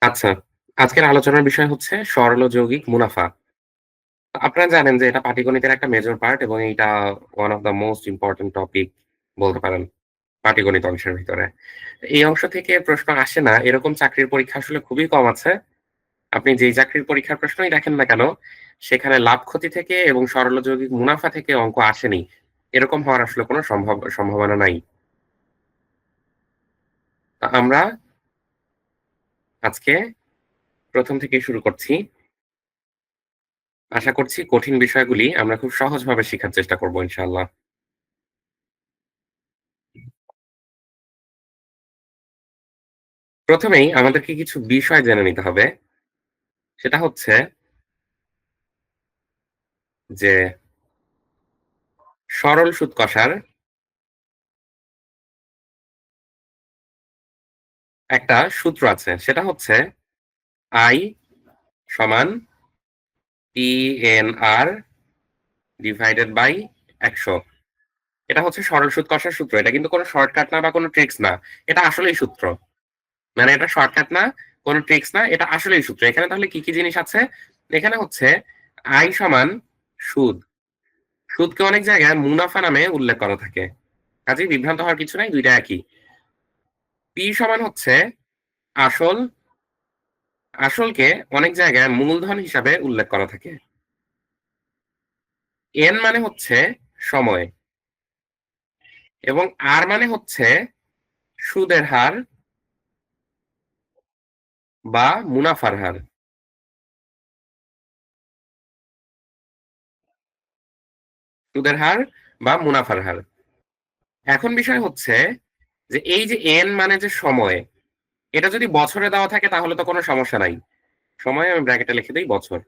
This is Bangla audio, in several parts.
আচ্ছা, আজকের আলোচনার বিষয় হচ্ছে সরল যৌগিক মুনাফা। আপনারা জানেন যে এটা পাটিগণিতের একটা মেজর পার্ট এবং এইটা one of the most important topic বলতে পারেন পাটিগণিত অংশের ভিতরে। এই অংশ থেকে প্রশ্ন আসে না এরকম চাকরির পরীক্ষা আসলে খুবই কম আছে। আপনি যেই চাকরির পরীক্ষার প্রশ্নই দেখেন না কেন, সেখানে লাভ ক্ষতি থেকে এবং সরল যৌগিক মুনাফা থেকে অঙ্ক আসেনি। এরকম হওয়ার আসলে কোনো সম্ভাবনা নাই। আমরা আজকে ১ম থেকেই শুরু করছি। আশা করছি কঠিন বিষয়গুলি আমরা খুব সহজভাবে শিখার চেষ্টা করব ইনশাআল্লাহ। প্রথমেই আমাদেরকে কিছু বিষয় জেনে নিতে হবে। সেটা হচ্ছে যে সরল সুদ কষার একটা সূত্র আছে। সেটা হচ্ছে I সমান PNR ডিভাইডেড বাই ১০০। এটা হচ্ছে সরল সুদ কষার সূত্র। এটা কিন্তু কোনো শর্টকাট না বা কোনো ট্রিকস না। এটা আসলেই সূত্র। মানে এটা শর্টকাট না, কোনো ট্রিকস না। এটা আসলেই সূত্র। এখানে তাহলে কি, কি জিনিস আছে? এখানে হচ্ছে I সমান সুদ। সুদকে অনেক জায়গায় মুনাফা নামে উল্লেখ করা থাকে। কাজেই বিভ্রান্ত হওয়ার কিছু নাই, ২ টা একই। P সমান হচ্ছে আসল, আসলকে অনেক জায়গায় মূলধন হিসাবে উল্লেখ করা থাকে। N মানে হচ্ছে সময় এবং R মানে হচ্ছে সুদের হার বা মুনাফার হার। সুদের হার বা মুনাফার হার। এখন বিষয় হচ্ছে যে এই যে N মানে যে সময়, এটা যদি বছরে দেওয়া থাকে তাহলে তো কোনো সমস্যা নাই। সময় আমি ব্র্যাকেটে লিখে দেই বছর।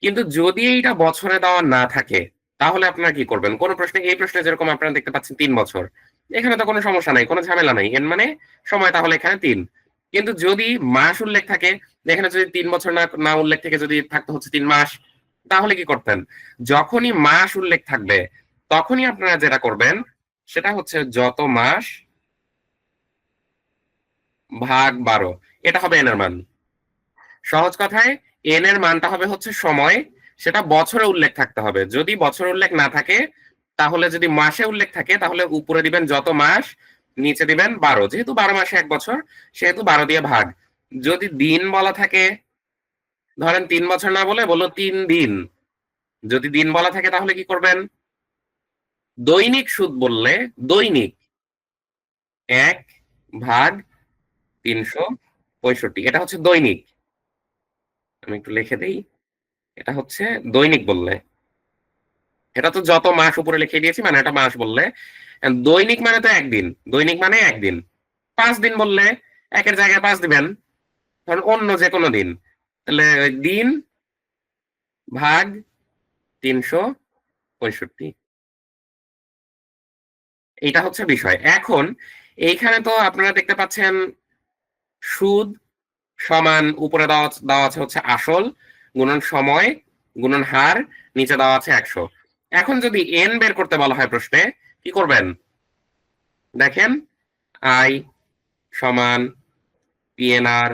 কিন্তু যদি এইটা বছরে দেওয়া না থাকে, তাহলে আপনারা কি করবেন? কোন প্রশ্নে এই প্রশ্নে যেরকম আপনারা দেখতে পাচ্ছেন ৩ বছর। এখানে তো কোন সমস্যা নাই, কোন ঝামেলা নাই। এর মানে সময় তাহলে এখানে ৩। কিন্তু যদি মাস উল্লেখ থাকে, এখানে যদি ৩ বছর না উল্লেখ থেকে যদি থাকতো হচ্ছে ৩ মাস, তাহলে কি করতেন? যখনই মাস উল্লেখ থাকবে, তখনই আপনারা যেটা করবেন, সেটা হচ্ছে যত মাস ভাগ ১২। এটা হবে n এর মান। সহজ কথায় n এর মানটা হবে হচ্ছে সময়, সেটা বছরে উল্লেখ থাকতে হবে। যদি বছরে উল্লেখ না থাকে, তাহলে যদি মাসে উল্লেখ থাকে তাহলে উপরে দিবেন যত মাস, নিচে দিবেন ১২। যেহেতু ১২ মাসে ১ বছর, সেহেতু ১২ দিয়ে ভাগ। যদি দিন বলা থাকে, ধরেন ৩ বছর না বলে বলল ৩ দিন। যদি দিন বলা থাকে তাহলে কি করবেন? দৈনিক সুদ বললে দৈনিক ১ ভাগ ৩৬৫। এটা হচ্ছে দৈনিক। আমি একটু লিখে দেই। এটা হচ্ছে দৈনিক বললে। এটা তো যত মাস উপরে লিখে দিয়েছি মানে এটা মাস বললে। দৈনিক মানে তো ১ দিন। দৈনিক মানে ১ দিন। ৫ দিন বললে ১ এর জায়গায় ৫ দিবেন। ধরুন অন্য যেকোনো দিন। তাহলে দিন ভাগ ৩৬৫। এইটা হচ্ছে বিষয়। এখন এইখানে তো আপনারা দেখতে পাচ্ছেন সুদ সমান উপরে দেওয়া আছে হচ্ছে আসল গুণন সময় গুণন হার, নিচে দেওয়া আছে ১০০। এখন যদি n বের করতে বলা হয় প্রশ্নে, কি করবেন? দেখেন I সমান PNR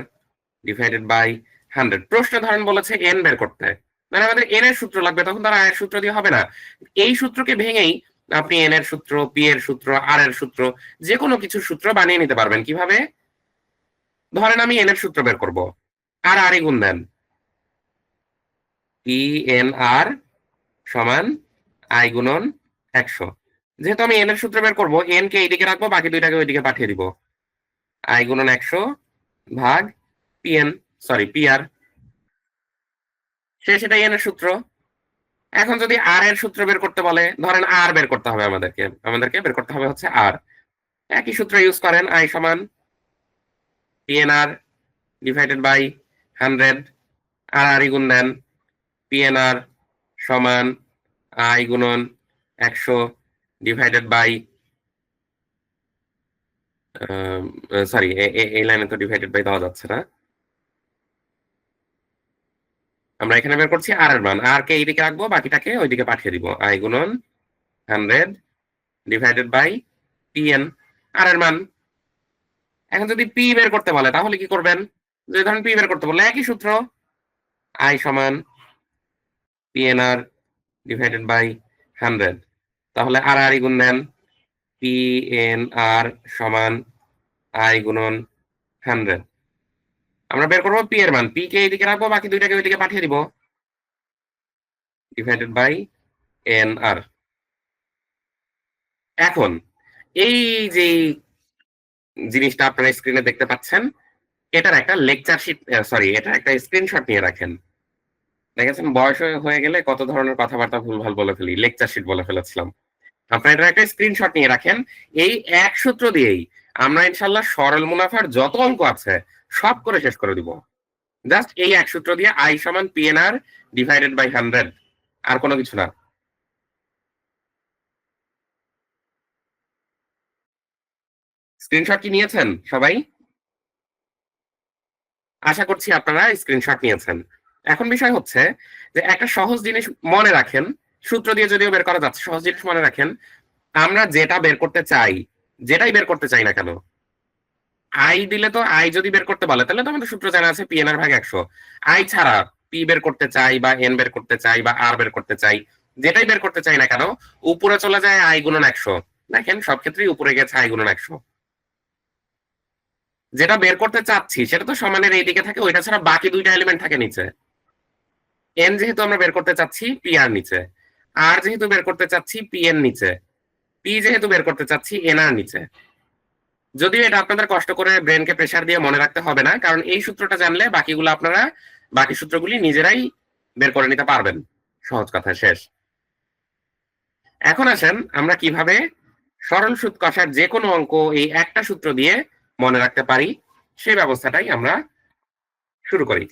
ডিভাইডেড বাই 100। প্রশ্নে ধরেন বলেছে n বের করতে। মানে আমাদের n এর সূত্র লাগবে, তখন তার I এর সূত্র দিয়ে হবে না। এই সূত্রকে ভেঙেই আপনি n এর সূত্র, p এর সূত্র, r এর সূত্র যেকোনো কিছুর সূত্র বানিয়ে নিতে পারবেন। কিভাবে? ধরেন আমি n এর সূত্র বের করব। আর r ই গুণ দেন। PNR সমান I গুণন ১০০। যেহেতু আমি n এর সূত্র বের করব, n কে এইদিকে রাখবো, বাকি ২ টাকে ওইদিকে পাঠিয়ে দিব। I গুণন ১০০ ভাগ PN সরি PR। সেটাই n এর সূত্র। এখন যদি r এর সূত্র বের করতে বলে, ধরেন r বের করতে হবে আমাদেরকে। আমাদেরকে বের করতে হবে হচ্ছে r। একই সূত্র ইউজ করেন I সমান PNR ডিভাইডেড বাই 100। আর ই গুণ দেন। PNR সমান I গুণন ১০০ ডিভাইডেড বাই সরি এই লাইনে তো ডিভাইডেড বাই দেওয়া যাচ্ছে না। আমরা এখানে বের করছি r এর মান। r কে এইদিকে রাখবো, বাকিটাকে ওইদিকে পাঠিয়ে দিব। I গুণন 100 ডিভাইডেড বাই PN, r এর মান। এখন যদি পি বের করতে বলে তাহলে কি করবেন? যদি ধরেন পি বের করতে বলে একই সূত্র, আই সমান পিএনআর ডিভাইডেড বাই 100। তাহলে আর আর গুণ দেন, পিএনআর সমান আই গুণন 100। আমরা বের করবো পি এর মান, পি কে এইদিকে রাখবো, বাকি দুইটাকে ওইদিকে পাঠিয়ে দিব, ডিভাইডেড বাই এন আর। এখন এই যে জিনিসটা আপনারা স্ক্রিনে দেখতে পাচ্ছেন, এটার একটা লেকচার শিট, সরি, এটা একটা স্ক্রিনশট নিয়ে রাখেন। দেখেছেন বয়স হয়ে গেলে কত ধরনের কথাবার্তা ভুলভাল বলে ফেলি, লেকচার শিট বলে ফেলেছিলাম। আপনারা এটার একটা স্ক্রিনশট নিয়ে রাখেন। এই এক সূত্র দিয়েই আমরা ইনশাল্লাহ সরল মুনাফার যত অঙ্ক আছে সব করে শেষ করে দিব। জাস্ট এই এক সূত্র দিয়ে আই সমান পিএনআর ডিভাইডেড বাই 100, আর কোনো কিছু না। স্ক্রিনশট কি নিয়েছেন সবাই? আশা করছি আপনারা স্ক্রিনশট নিয়েছেন। এখন বিষয় হচ্ছে যে একটা সহজ জিনিস মনে রাখেন, সূত্র দিয়ে যদিও বের করা যাচ্ছে, সহজ জিনিস মনে রাখেন, আমরা যেটা বের করতে চাই, যেটাই বের করতে চাই না কেন, আই দিলে তো, আই যদি বের করতে বলে তাহলে তো আমাদের সূত্র জানা আছে পিএনআর ভাগ 100। আই ছাড়া পি বের করতে চাই বা এন বের করতে চাই বা আর বের করতে চাই, যেটাই বের করতে চাই না কেন, উপরে চলে যায় আই গুণন 100। দেখেন সব ক্ষেত্রেই উপরে গেছে আই গুণন 100। যেটা বের করতে চাচ্ছি সেটা তো সমানের এইদিকে থাকে, ওইটা ছাড়া বাকি দুইটা এলিমেন্ট থাকে নিচে। এন যেহেতু আমরা বের করতে চাচ্ছি পি আর নিচে, আর যেহেতু বের করতে চাচ্ছি পি এন নিচে, পি যেহেতু বের করতে চাচ্ছি এন আর নিচে। যদিও এটা আপনাদের কষ্ট করে ব্রেনকে প্রেসার দিয়ে মনে রাখতে হবে না, কারণ এই সূত্রটা জানলে বাকিগুলো আপনারা, বাকি সূত্রগুলি নিজেরাই বের করে নিতে পারবেন। সহজ কথা শেষ। এখন আসেন আমরা কিভাবে সরল সুদ কষার যে কোনো অঙ্ক এই একটা সূত্র দিয়ে মনে রাখতে পারি, সেই ব্যবস্থাটাই আমরা শুরু করি।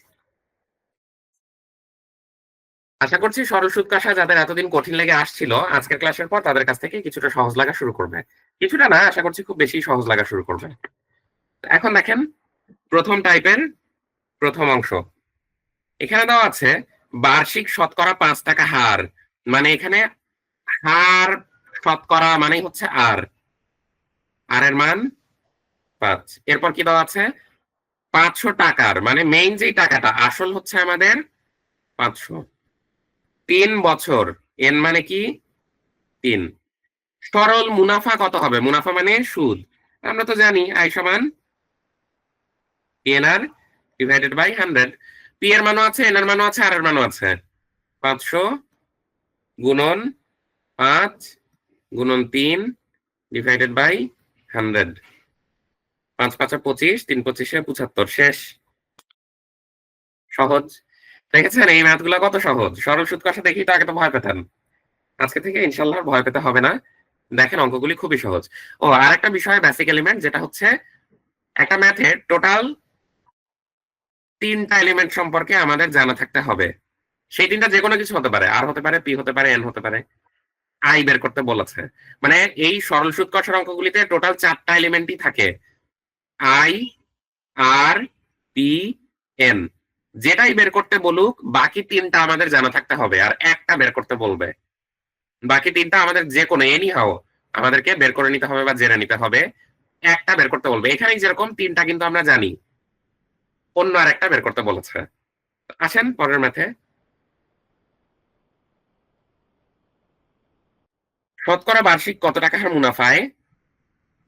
আশা করছি সরল সুদ কষা যাদের এতদিন কঠিন লেগে আসছিল, আজকের ক্লাসের পর তাদের কাছ থেকে কিছুটা সহজ লাগা শুরু করবে। কিছুটা না, আশা করছি খুব বেশি সহজ লাগা শুরু করবে। এখন দেখেন প্রথম টাইপের প্রথম অংশ, এখানে দেওয়া আছে বার্ষিক শতকরা 5 টাকা হার, মানে এখানে হার শতকরা মানে হচ্ছে আর, আর এর মান 5। এরপর কি দেওয়া আছে 500 টাকার, মানে মেইন যেই টাকাটা আসল হচ্ছে আমাদের 500। 3 বছর, এন মানে কি 3। সরল মুনাফা কত হবে? মুনাফা মানে সুদ, আমরা তো জানি আই সমান n r divided by 100। P এর মানও আছে, এন এর মানও আছে, আর এর মানও আছে। 500 গুণন 5 গুণন 3 ডিভাইডেড বাই 100। 5 5 25, 3 25 75, শেষ। সহজ। দেখেছেন এই ম্যাথ গুলা কত সহজ? সরল সুদ কষা দেখি তো আগে তো ভয় পেতেন, আজকে থেকে ইনশাল্লাহ ভয় পেতে হবে না। দেখেন অঙ্কগুলি খুবই সহজ। ও আর একটা বিষয় বেসিক এলিমেন্ট, যেটা হচ্ছে একটা ম্যাথের টোটাল 3টা এলিমেন্ট সম্পর্কে আমাদের জানা থাকতে হবে। সেই 3টা যে কোনো কিছু হতে পারে, আর হতে পারে, পি হতে পারে, এন হতে পারে। আই বের করতে বলেছে, মানে এই সরল সুদ কষার অঙ্কগুলিতে টোটাল 4টা এলিমেন্টই থাকে, আই, আর, পি, এন। যেটাই বের করতে বলুক বাকি 3টা আমাদের জানা থাকতে হবে, আর একটা বের করতে বলবে। বাকি 3টা আমাদের যে কোনো এনি হাও আমাদেরকে বের করে নিতে হবে বা জেনে নিতে হবে। একটা বের করতে বলবে, এখানে যেরকম 3টা কিন্তু আমরা জানি, অন্য আর একটা বের করতে বলেছে। আসেন পরের ম্যাথে। শতকরা বার্ষিক কত টাকা হার মুনাফায়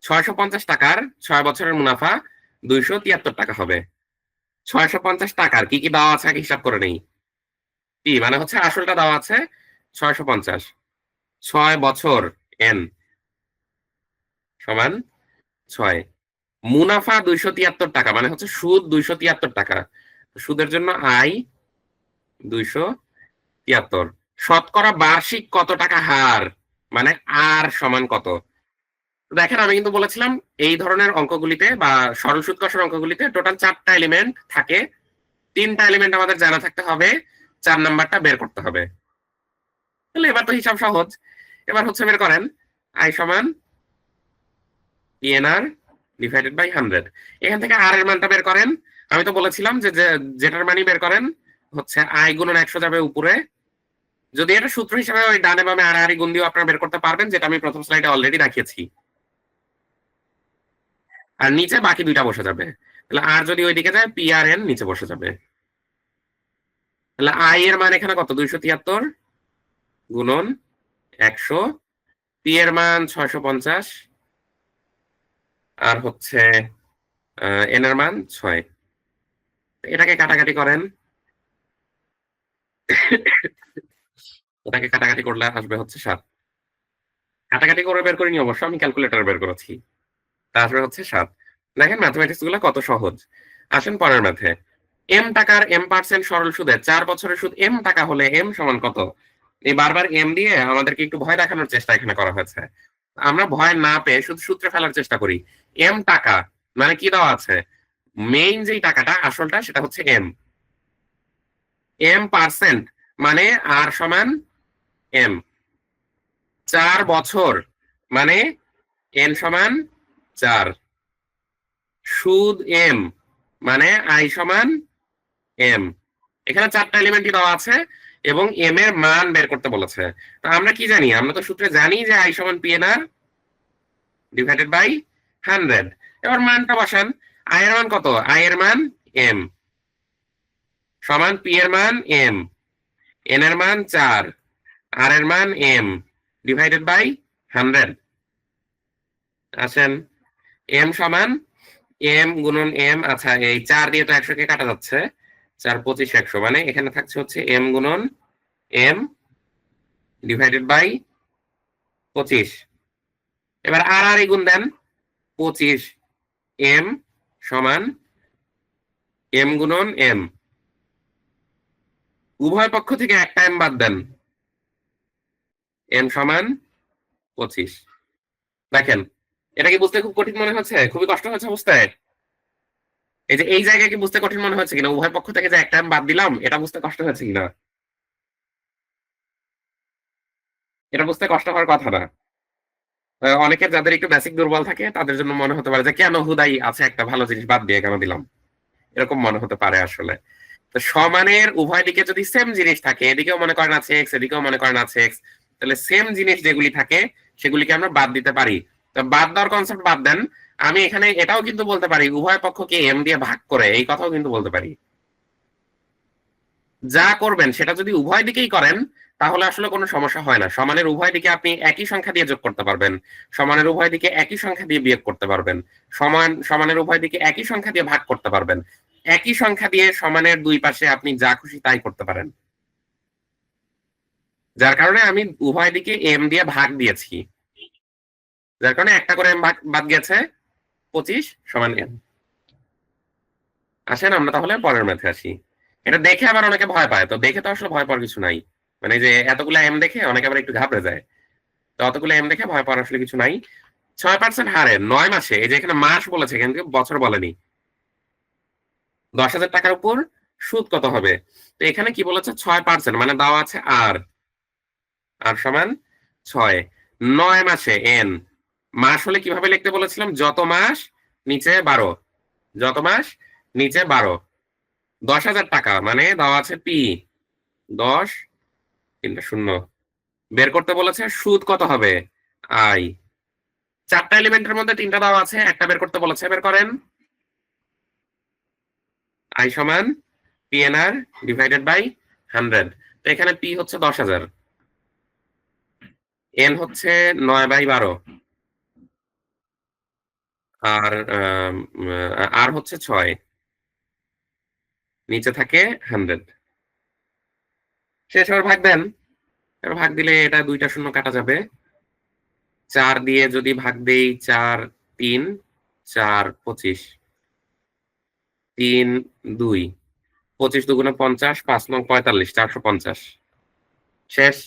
650 টাকার 6 বছরের মুনাফা 273 টাকা হবে। 650 টাকার কি কি দেওয়া আছে আগে হিসাব করে নেই। পি মানে হচ্ছে আসলটা দেওয়া আছে 650, 6 বছর এন সমান 6, মুনাফা 273 টাকা, মানে হচ্ছে সুদ 273 টাকা, সুদের জন্য আই 273। শতকরা বার্ষিক কত টাকা হার, মানে আর সমান কত। দেখেন আমি কিন্তু বলেছিলাম এই ধরনের অঙ্কগুলিতে বা সরল সুদ কষার অঙ্কগুলিতে টোটাল 4টা এলিমেন্ট থাকে, 3টা এলিমেন্ট আমাদের জানা থাকতে হবে, 4 নাম্বারটা বের করতে হবে। তাহলে এবার তো হিসাব সহজ। এবার হচ্ছে বের করেন আই সমান পিএনআর ডিভাইডেড বাই 100। এখান থেকে আর এর মানটা বের করেন। আমি তো বলেছিলাম যে যেটার মানই বের করেন হচ্ছে আই গুণন 100 যাবে উপরে। যদি এটা সূত্র হিসেবে ওই ডানে বামে আর গুণ দিয়েও আপনারা বের করতে পারবেন, যেটা আমি প্রথম স্লাইডে অলরেডি রাখিয়েছি। আর নিচে বাকি দুইটা বসে যাবে। তাহলে আর যদি ওইদিকে যায় পি আর এন নিচে বসে যাবে। তাহলে আই এর মান এখানে কত 273 গুণন 100, পি এর মান 650 আর হচ্ছে এন এর মান 6। এটাকে কাটাকাটি করেন, এটাকে কাটাকাটি করলে আসবে হচ্ছে 7। কাটাকাটি করে বের করিনি অবশ্য, আমি ক্যালকুলেটর বের করেছি। তা আসবে হচ্ছে 7। দেখেন ম্যাথমেটিক্স গুলো কত সহজ। আসেন পরের ম্যাথে। এম টাকার M% সরল সুদে 4 বছরের সুদ M টাকা হলে M সমান কত? এই বারবার এম দিয়ে আমাদেরকে একটু ভয় দেখানোর চেষ্টা এখানে করা হয়েছে। আমরা ভয় না পেয়ে শুধু সূত্রে ফেলার চেষ্টা করি। এম টাকা মানে কি দেওয়া আছে? মেইন যেই টাকাটা আসলটা সেটা হচ্ছে M% মানে আর সমান M। 4 বছর মানে N সমান 4। সুদ M মানে I সমান M। এখানে 4টা এলিমেন্টই দেওয়া আছে এবং M এর মান বের করতে বলেছে। তো আমরা কি জানি? আমরা তো সূত্রে জানি যে I সমান PNR ডিভাইডেড বাই 100। এবার মানটা বসান। I এর মান কত? I এর মান M সমান P এর মান M, N এর মান 4, R এর মান M ডিভাইডেড বাই 100। আসেন M সমান M গুণন M, আচ্ছা এই 4 দিয়ে তো 100 কে কাটা যাচ্ছে, 4 25 100, মানে এখানে থাকছে হচ্ছে M গুণন M ডিভাইডেড বাই 25। এবার আর আর গুণ দেন, 25 M সমান M গুণন M, উভয় পক্ষ থেকে একটা M বাদ দেন, M সমান 25। দেখেন এটা কি বুঝতে খুব কঠিন মনে হচ্ছে? খুবই কষ্ট হচ্ছে বুঝতে? এই যে এই জায়গায় কি বুঝতে কঠিন মনে হচ্ছে কিনা? উভয় পক্ষ থেকে যে একটা M বাদ দিলাম এটা বুঝতে কষ্ট হচ্ছে কিনা? এটা বুঝতে কষ্ট হওয়ার কথা না। অনেকের যাদের একটু বেসিক দুর্বল থাকে তাদের জন্য মনে হতে পারে যে কেন হুদাই আছে একটা ভালো জিনিস বাদ দিয়ে কেন দিলাম, এরকম মনে হতে পারে আসলে। তো সমানের উভয় দিকে যদি সেম জিনিস থাকে, এদিকেও মনে করেন আছে এক্স এদিকেও মনে করেন আছে এক্স, তাহলে সেম জিনিস যেগুলি থাকে সেগুলিকে আমরা বাদ দিতে পারি। তো বাদ দেওয়ার কনসেপ্ট বাদ দেন, আমি এখানে এটাও কিন্তু বলতে পারি উভয় পক্ষকে এম দিয়ে ভাগ করে, এই কথাও কিন্তু বলতে পারি। যা করবেন সেটা যদি উভয় দিকেই করেন তাহলে আসলে কোনো সমস্যা হয় না। সমানের উভয় দিকে আপনি একই সংখ্যা দিয়ে যোগ করতে পারবেন, সমানের উভয় দিকে একই সংখ্যা দিয়ে বিয়োগ করতে পারবেন, সমানের উভয় দিকে একই সংখ্যা দিয়ে ভাগ করতে পারবেন, একই সংখ্যা দিয়ে সমানের দুই পাশে আপনি যা খুশি তাই করতে পারেন। যার কারণে আমি উভয় দিকে এম দিয়ে ভাগ দিয়েছি, যার কারণে একটা করে এম বাদ গেছে, 25 সমান এম। আসেন আমরা তাহলে পরের ম্যাথে আসি। এটা দেখে আবার অনেকে ভয় পায়, তো দেখে তো আসলে ভয় পাওয়ার কিছু নাই। মানে যে এতগুলা এম দেখে অনেকে আবার একটু ঘাবড়ে যায়, তো অতগুলো এম দেখে ভয় পাওয়ার আসলে কিছু নাই। 6% হারে 9 মাসে, এই যে এখানে মাস বলেছে কিন্তু বছর বলেনি, 10,000 টাকার উপর সুদ কত হবে? তো এখানে কি বলেছে? 6% মানে দেওয়া আছে আর, আর সমান 6। 9 মাসে এন, মাস হলে কিভাবে লিখতে বলেছিলাম? যত মাস নিচে 12, যত মাস নিচে 12। 10,000 টাকা মানে দেওয়া আছে পি, 10 3টা 0, বের করতে বলেছে সুদ কত হবে? আই। 4টা এলিমেন্টের মধ্যে 3টা দেওয়া আছে, একটা বের করতে বলেছে, বের করেন। আই সমান পিএনআর ডিভাইডেড বাই 100। তো এখানে পি হচ্ছে 10,000, এন হচ্ছে 9/12, আর আর হচ্ছে 6, নিচে থাকে 100। শেষ, এবার ভাগ দেন। এবার ভাগ দিলে এটা 2টা শূন্য কাটা যাবে। 4 দিয়ে যদি ভাগ দেই 4 3, 4 25, 3 2, 25 দুগুণে 50, 5 নং 45, 450। শেষ।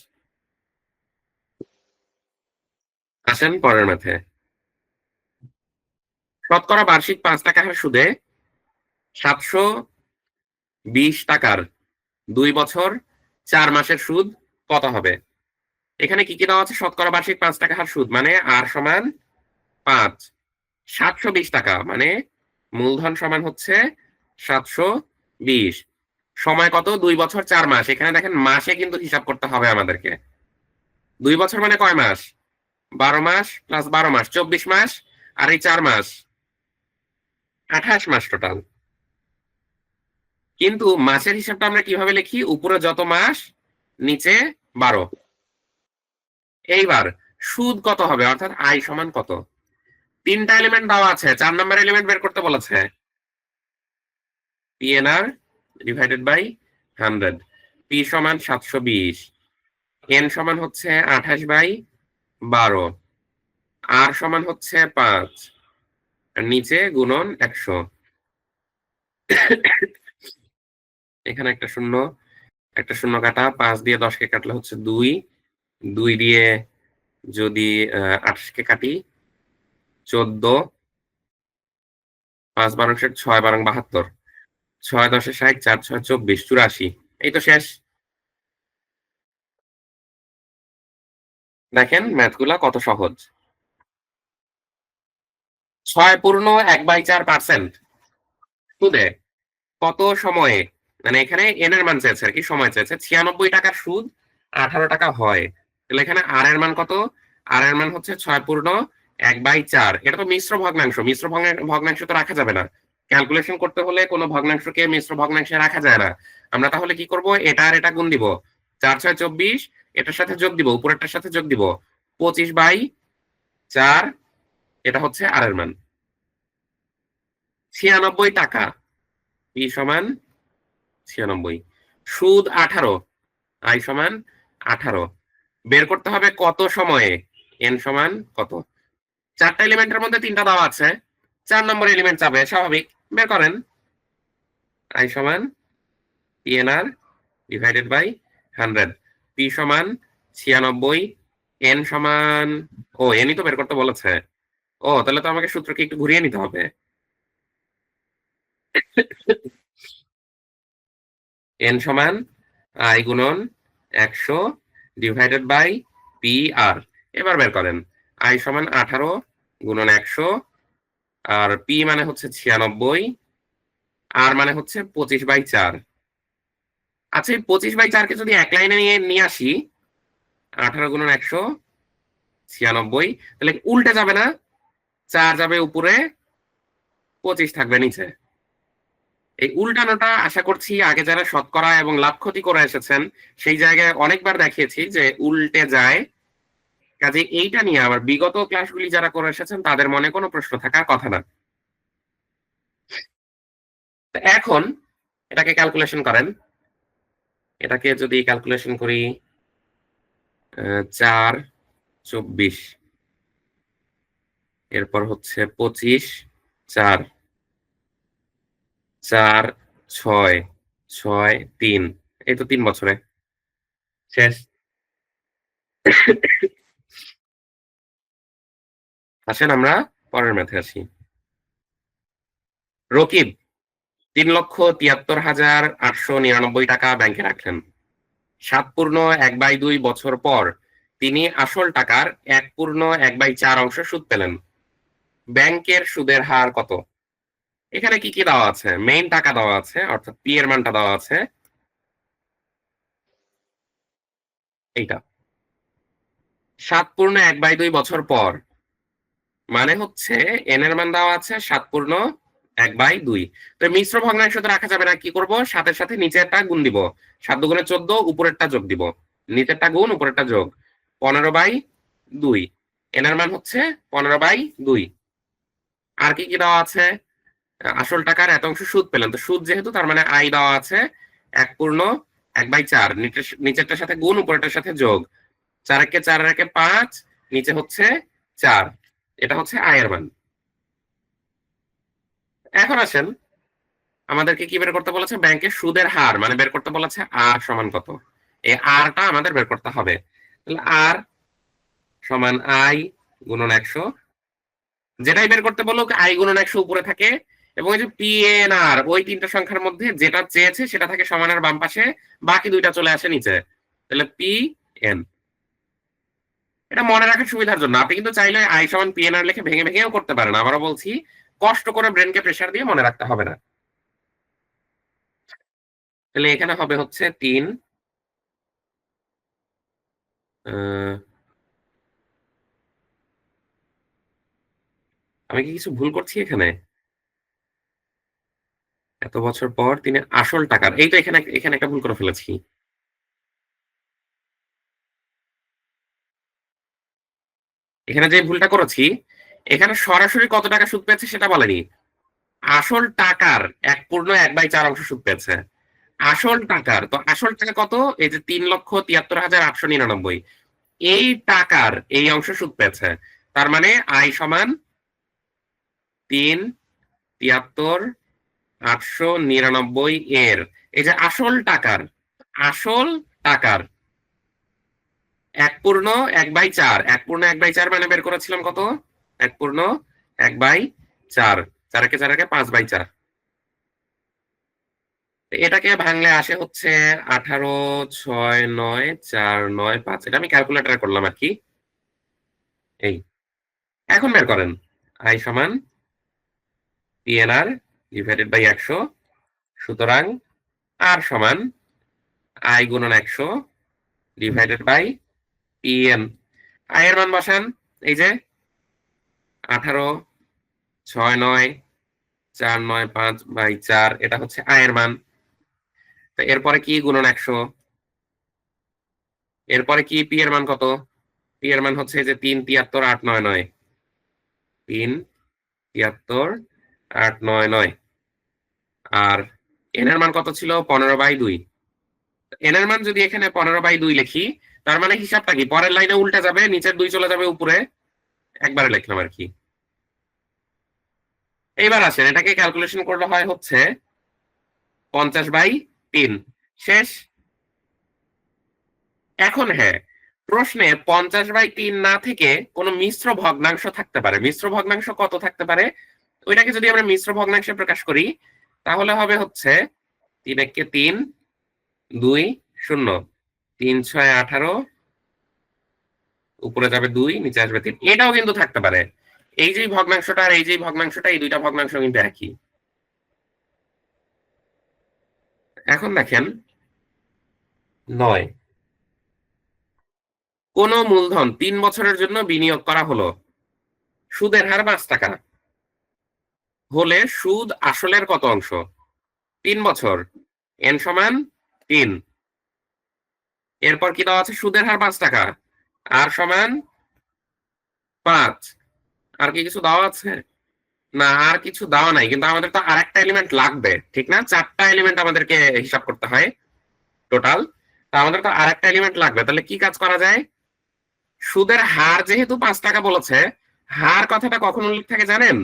আসেন পরের ম্যাথে। শতকরা বার্ষিক 5 টাকা হার সুদে 720 টাকার 2 বছর 4 মাসের সুদ কত হবে? এখানে কি কি দেওয়া আছে? শতকরা বার্ষিক 5 টাকা হার সুদ মানে আর সমান 5, 720 টাকা মানে মূলধন সমান হচ্ছে 720, সময় কত? 2 বছর 4 মাস। এখানে দেখেন মাসে কিন্তু হিসাব করতে হবে আমাদেরকে। 2 বছর মানে কয় মাস? 12 মাস প্লাস 12 মাস 24 মাস, আর এই 4 মাস 28 মাস টোটাল। কিন্তু মাসের হিসাবটা আমরা কিভাবে লিখি? উপরে যত মাস, নিচে 12। এইবার সুদ কত হবে, অর্থাৎ আয় সমান কত? 3টা এলিমেন্ট দেওয়া আছে, 4 নাম্বার এলিমেন্ট বের করতে বলেছে। PNR divided by 100। পি সমান 720, এন সমান হচ্ছে 28 বাই 12, আর সমান হচ্ছে 5, আর নিচে গুণন 100। এখানে একটা শূন্য, একটা শূন্য কাটা, 5 দিয়ে 10কে কাটলে হচ্ছে 2, 2 দিয়ে যদি 28 কে কাটি 14, 5 12 6 12 72, 6 10 60, 4 6 24, 84। এই তো শেষ। দেখেন ম্যাথ গুলা কত সহজ। 6 পূর্ণ 1/4% সুদে কত সময়ে, মানে এখানে এন এর মান চেয়েছে আর কি, সময় চেয়েছে। 96 টাকার সুদ 18 টাকা হয়। তাহলে এখানে আর এর মান কত? আর এর মান হচ্ছে 6 পূর্ণ 1/4। এটা তো মিশ্র ভগ্নাংশ, মিশ্র ভগ্নাংশ তো রাখা যাবে না। ক্যালকুলেশন করতে হলে কোনো ভগ্নাংশকে মিশ্র ভগ্নাংশে রাখা যায় না। আমরা তাহলে কি করব, এটা আর এটা গুণ দিব। 4 6 24, এটার সাথে যোগ দিব, উপরেরটার সাথে যোগ দিব, 25/4। এটা হচ্ছে আর এর মান 96 টাকা। পি সমান 96, সুদ 18, আই সমান 18। বের করতে হবে কত সময়ে, এন সমান কত? 4টা এলিমেন্টের মধ্যে 3টা দেওয়া আছে, 4 নম্বর এলিমেন্ট চাবে, স্বাভাবিক। বের করেন। আই সমান পিএনআর ডিভাইডেড বাই 100। পি সমান 96, এন সমান, ও এনই তো বের করতে বলেছে। ও তাহলে তো আমাকে সূত্রকে একটু ঘুরিয়ে নিতে হবে। এন সমান আই গুণন 100 ডিভাইডেড বাই পি আর। এবার বের করেন। আই সমান 18 গুণন 100, আর পি মানে হচ্ছে 96, আর মানে হচ্ছে 25/4। আচ্ছা, এই 25/4 কে যদি এক লাইনে নিয়ে নিয়ে আসি, 18 গুণন 100 96, তাহলে উল্টে যাবে না? 4 যাবে উপরে, 25 থাকবে নিচে। এই উল্টানোটা আশা করছি আগে যারা শতকরা এবং লাভ ক্ষতি করে এসেছেন সেই জায়গায় অনেকবার দেখিয়েছি যে উল্টে যায়। কাজে এইটা নিয়ে আবার বিগত ক্লাসগুলি যারা করে এসেছেন তাদের মনে কোনো প্রশ্ন থাকার কথা না। তো এখন এটাকে ক্যালকুলেশন করেন। এটাকে যদি ক্যালকুলেশন করি, 4 24, এরপর হচ্ছে 25, 4 4 6 6 3, এই তো 3 বছরে শেষ। আসেন আমরা পরের ম্যাথে আসি। রকিব 3,73,899 টাকা ব্যাংকে রাখলেন। 7 পূর্ণ 1/2 বছর পর তিনি আসল টাকার 1 পূর্ণ 1/4 অংশ সুদ পেলেন। ব্যাংকের সুদের হার কত? এখানে কি কি দেওয়া আছে? মেইন টাকা দেওয়া আছে, অর্থাৎ পি এর মানটা দেওয়া আছে এইটা। 7 পূর্ণ 1/2 বছর পর মানে হচ্ছে এন এর মান দেওয়া আছে 7 পূর্ণ 1/2। তো মিশ্র ভগ্নাংশ তো রাখা যাবে না, কি করব, সাথে সাথে নিচেরটা গুণ দিব। 7 দুগুণে 14, উপরেরটা যোগ দিব, নিচেরটা গুণ উপরেরটা যোগ, 15/2। এন এর মান হচ্ছে 15/2। আর কি কি দেওয়া আছে? আসল টাকার এত অংশ সুদ পেলেন, তো সুদ যেহেতু তার মানে আই দেওয়া আছে 1 পূর্ণ 1/4, নিচেরটার সাথে গুণ উপরেরটার সাথে যোগ, 4 একে 4 একে 5, নিচে হচ্ছে 4। এটা হচ্ছে আয়ের মান। এখন আসেন, আমাদেরকে কি বের করতে বলেছে? ব্যাংকের সুদের হার মানে বের করতে বলেছে আর সমান কত। এই আরটা আমাদের বের করতে হবে। তাহলে আর সমান আই গুণন 100। যেটাই বের করতে বলুক আই গুণন 100 উপরে থাকে, এবং এই যে পি এন আর, ওই 3টা সংখ্যার মধ্যে যেটা চেয়েছে সেটা থাকে সমানের বাম পাশে, বাকি 2টা চলে আসে নিচে। তাহলে পি এন। এটা মনে রাখার সুবিধার জন্য আপনি কিন্তু চাইলে আই সমান পি এন আর লিখে ভেঙে ভেঙেও করতে পারেন। আবারও বলছি, কষ্ট করে ব্রেনকে প্রেসার দিয়ে মনে রাখতে হবে না। তাহলে এখানে হবে হচ্ছে 3, আমি কি কিছু ভুল করছি এখানে? এত বছর পর তিনি আসল টাকার, এই তো এখানে এখানে একটা ভুল করে ফেলেছি। এখানে যে ভুলটা করেছি, এখানে সরাসরি কত টাকা সুদ পেয়েছে সেটা বলেনি। আসল টাকার 1/4 অংশ সুদ পেয়েছে। আসল টাকার, তো আসল টাকা কত? এই যে ৩,৭৩,৮৯৯। এই টাকার এই অংশ সুদ পেয়েছে। তার মানে আয় সমান ৩,৭৩,৮৯৯ এর এই যে আসল টাকার, আসল টাকার 1/4, 1/4 মানে বের করেছিলাম কত? 1/4, 4 একে 5/4। এটাকে ভাঙলে আসে হচ্ছে 18, 6, 9, 4, 9, 5। এটা আমি ক্যালকুলেটরে করলাম আরকি। এই। এখন বের করেন। আই সমান PNR ডিভাইডেড বাই 100। সুতরাং আর সমান আই গুণন 100 ডিভাইডেড বাই PN। আয়ের মান বসান। এই যে 18, 6, 9, 4, 9, 5/4 এটা হচ্ছে আয়ের মান। তো এরপরে কি গুণন 100। এরপরে কি পি এর মান কত? পি এর মান হচ্ছে যে 3,73,899। 3,73,899। আর এন এর মান কত ছিল? 15/2। এন এর মান যদি এখানে 15/2 লিখি, তার মানে হিসাবটা কি? পরের লাইনে উল্টে যাবে, নিচের 2 চলে যাবে উপরে। একবারে লিখলাম আর কি। এইবার আসেন, এটাকে ক্যালকুলেশন করলে হয় হচ্ছে 50/3। শেষ। এখন হ্যাঁ, প্রশ্নে 50/3 না থেকে কোন মিশ্র ভগ্নাংশ থাকতে পারে। মিশ্র ভগ্নাংশ কত থাকতে পারে? ওইটাকে যদি আমরা মিশ্র ভগ্নাংশে প্রকাশ করি, তাহলে হবে হচ্ছে 3 × 3, 2, 0। 3, 6, 18, উপরে যাবে 2, নিচে আসবে 3। এটাও কিন্তু থাকতে পারে। এই যে ভগ্নাংশটা আর এই যে ভগ্নাংশটা, এই দুইটা ভগ্নাংশ কিন্তু একই। এখন দেখেন 9। কোন মূলধন 3 বছরের জন্য বিনিয়োগ করা হলো। সুদের হার 5 টাকা হলে সুদ আসলের কত অংশ? 3 বছর। n সমান 3। এরপর কি দেওয়া আছে? সুদের হার 5 টাকা। আর সমান 5। আর কি কিছু দেওয়া আছে? না, আর কিছু দেওয়া নাই। কিন্তু আমাদের তো আরেকটা এলিমেন্ট লাগবে, ঠিক না? 4টা এলিমেন্ট আমাদেরকে হিসাব করতে হয় টোটাল। তো আমাদের তো আরেকটা এলিমেন্ট লাগবে। তাহলে কি কাজ করা যায়? সুদের হার যেহেতু 5 টাকা বলেছে, হার কথাটা কখন উল্লেখ থাকে জানেন?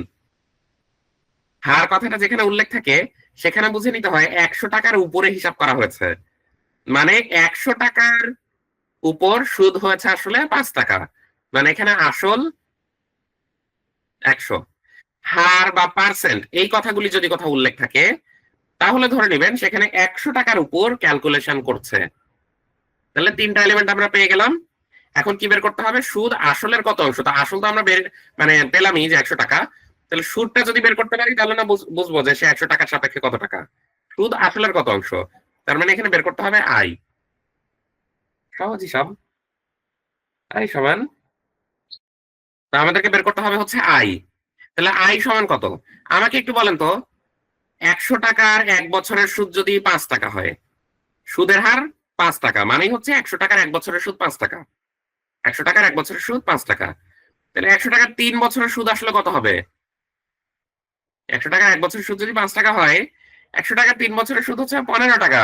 হার কথাটা যেখানে উল্লেখ থাকে সেখানে বুঝে নিতে হয় 100 টাকার উপরে হিসাব করা হয়েছে। মানে 100 টাকার উপর সুদ হয়েছে আসলে 5 টাকা। মানে এখানে আসল 100। হার বা পার্সেন্ট এই কথাগুলি যদি কথা উল্লেখ থাকে, তাহলে ধরে নেবেন সেখানে 100 টাকার উপর ক্যালকুলেশন করছে। তাহলে 3টা এলিমেন্ট আমরা পেয়ে গেলাম। এখন কি বের করতে হবে? সুদ আসলের কত অংশ? তা আসল তো আমরা মানে পেলামই যে 100 টাকা। তাহলে সুদটা যদি বের করতে পারি তাহলে না বুঝবো যে সে 100 টাকার সাপেক্ষে কত টাকা। সুদ আসলের কত অংশ? তার মানে এখানে বের করতে হবে আই। সহজ হিসাব। আই সমান, তা আমাদেরকে বের করতে হবে হচ্ছে আই। তাহলে আই সমান কত? আমাকে একটু বলেন তো, 100 টাকার 1 বছরের সুদ যদি 5 টাকা হয়, সুদের হার 5 টাকা মানেই হচ্ছে 100 টাকার 1 বছরের সুদ 5 টাকা। 100 টাকার 1 বছরের সুদ 5 টাকা। তাহলে 100 টাকার 3 বছরের সুদ আসলে কত হবে? 100 টাকার 1 বছরের সুদ যদি 5 টাকা হয়, 100 টাকার 3 বছরের সুদ হচ্ছে 15 টাকা।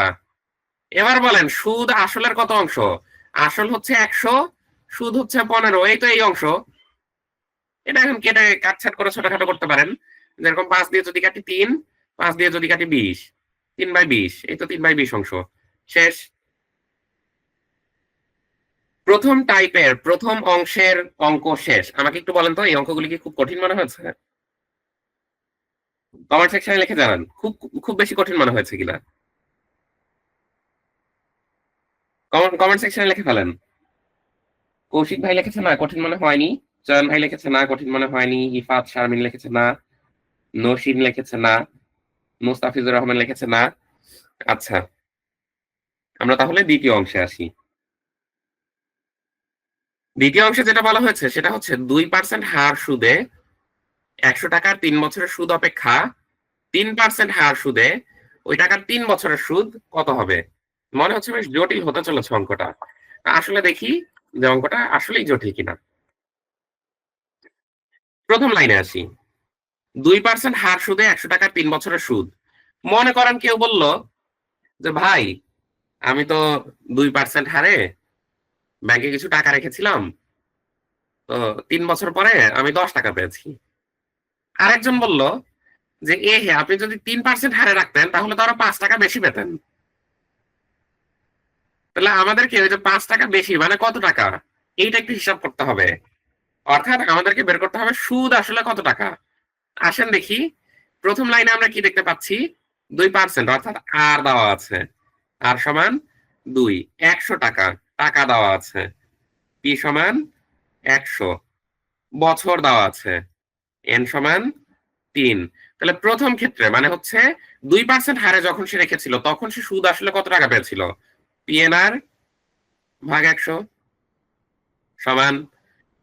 এবার বলেন সুদ আসলের কত অংশ? আসল হচ্ছে 100, সুদ হচ্ছে 15। এই তো এই অংশ। এটা এখন কেটে কাটছাট করে ছোটখাটো করতে পারেন। যেরকম 5 দিয়ে যদি কাটি 3, 5 দিয়ে যদি কাটি 20, 3/20। এই তো 3/20 অংশ। শেষ। প্রথম টাইপের প্রথম অংশের অঙ্ক শেষ। আমাকে একটু বলেন তো এই অঙ্কগুলি কি খুব কঠিন মনে হয়েছে? কমেন্ট সেকশনে লিখে জানান খুব খুব বেশি কঠিন মনে হয়েছে কিনা। কমেন্ট সেকশনে লিখে ফেলেন। কৌশিক ভাই লিখেছে না কঠিন মনে হয়নি। চয়ন ভাই লিখেছে না কঠিন মনে হয়নি। ইফাত শারমিন লিখেছে না। নসীন লিখেছে না। মুস্তাফিজুর রহমান লিখেছে না। আচ্ছা, আমরা তাহলে দ্বিতীয় অংশে আসি। দ্বিতীয় অংশে যেটা বলা হয়েছে সেটা হচ্ছে 2% হার সুদে 100 টাকার 3 বছরের সুদ অপেক্ষা 3% হার সুদে ওই টাকার 3 বছরের সুদ কত হবে? মনে হচ্ছে বেশ জটিল হতে চলেছে অঙ্কটা। আসলে দেখি যে অঙ্কটা আসলেই জটিল কিনা। প্রথম লাইনে আসি। 2% হার সুদে 100 টাকার 3 বছরের সুদ। মনে করেন কেউ বলল যে ভাই আমি তো 2% হারে ব্যাংকে কিছু টাকা রেখেছিলাম, তো 3 বছর পরে আমি 10 টাকা পেয়েছি। আরেকজন বলল যে হে আপনি যদি 3% হারে রাখতেন তাহলে তো আরো 5 টাকা বেশি পেতেন। তাহলে আমাদেরকে ওই যে 5 টাকা বেশি মানে কত টাকা, এইটা একটু হিসাব করতে হবে। অর্থাৎ আমাদেরকে বের করতে হবে সুদ আসলে কত টাকা। আসেন দেখি, প্রথম লাইনে আমরা কি দেখতে পাচ্ছি? 2% অর্থাৎ আর দেওয়া আছে, আর সমান 2, 100 টাকা টাকা দেওয়া আছে, পি সমান 100, বছর দেওয়া আছে, এন সমান 3। তাহলে প্রথম ক্ষেত্রে মানে হচ্ছে 2% হারে যখন সে রেখেছিল তখন সে সুদ আসলে কত টাকা পেয়েছিল? পিএনআর ভাগ 100 সমান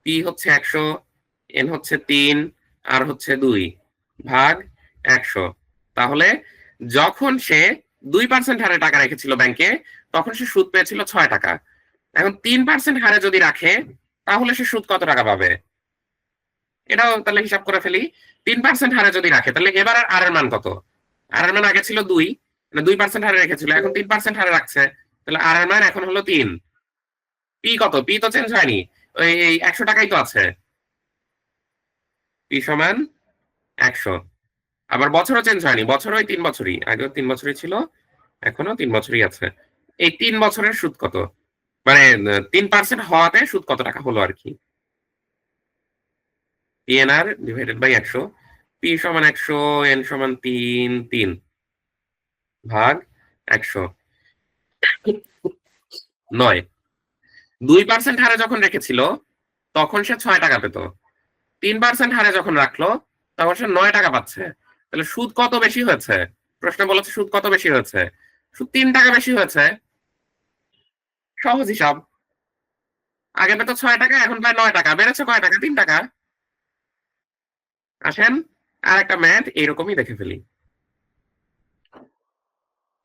পি হচ্ছে 100, এন হচ্ছে 3, আর হচ্ছে 2 ভাগ 100। তাহলে যখন সে 2% হারে টাকা রেখেছিল ব্যাংকে তখন সে সুদ পেয়েছিল 6 টাকা। এখন 3% হারে যদি রাখে তাহলে সে সুদ কত টাকা পাবে? এটাও তাহলে হিসাব করে ফেলি। 3% হারে যদি রাখে তাহলে এবার আর এর মান কত? আর এর মান আগে ছিল 2, মানে 2% হারে রেখেছিল, এখন 3% হারে রাখছে, তাহলে আর এর মান এখন হলো 3। পি কত? পি তো চেঞ্জ হয়নি, ওই 100 টাকাই তো আছে, পি সমান 100। আবার বছরও চেঞ্জ হয়নি, বছর ওই 3 বছরই, আগেও 3 বছরই ছিল, এখনো 3 বছরই আছে। এই 3 বছরের সুদ কত? মানে 3% হওয়াতে সুদ কত টাকা হলো আর কি। পিএনআর ডিভাইডেড বাই 100, পি সমান 100, এন সমান 3 ভাগ 100, 9। 2% হারে যখন রেখেছিল তখন সে 6 টাকা পেত, 3% হারে যখন রাখলো তখন সে 9 টাকা পাচ্ছে। তাহলে সুদ কত বেশি হয়েছে? প্রশ্ন বলেছে সুদ কত বেশি হয়েছে? সুদ 3 টাকা বেশি হয়েছে। সহজ হিসাব। আগে পেত 6 টাকা, এখন প্রায় 9 টাকা, বেড়েছে কয় টাকা? 3 টাকা। আসেন আর একটা ম্যাথ এইরকমই দেখে ফেলি।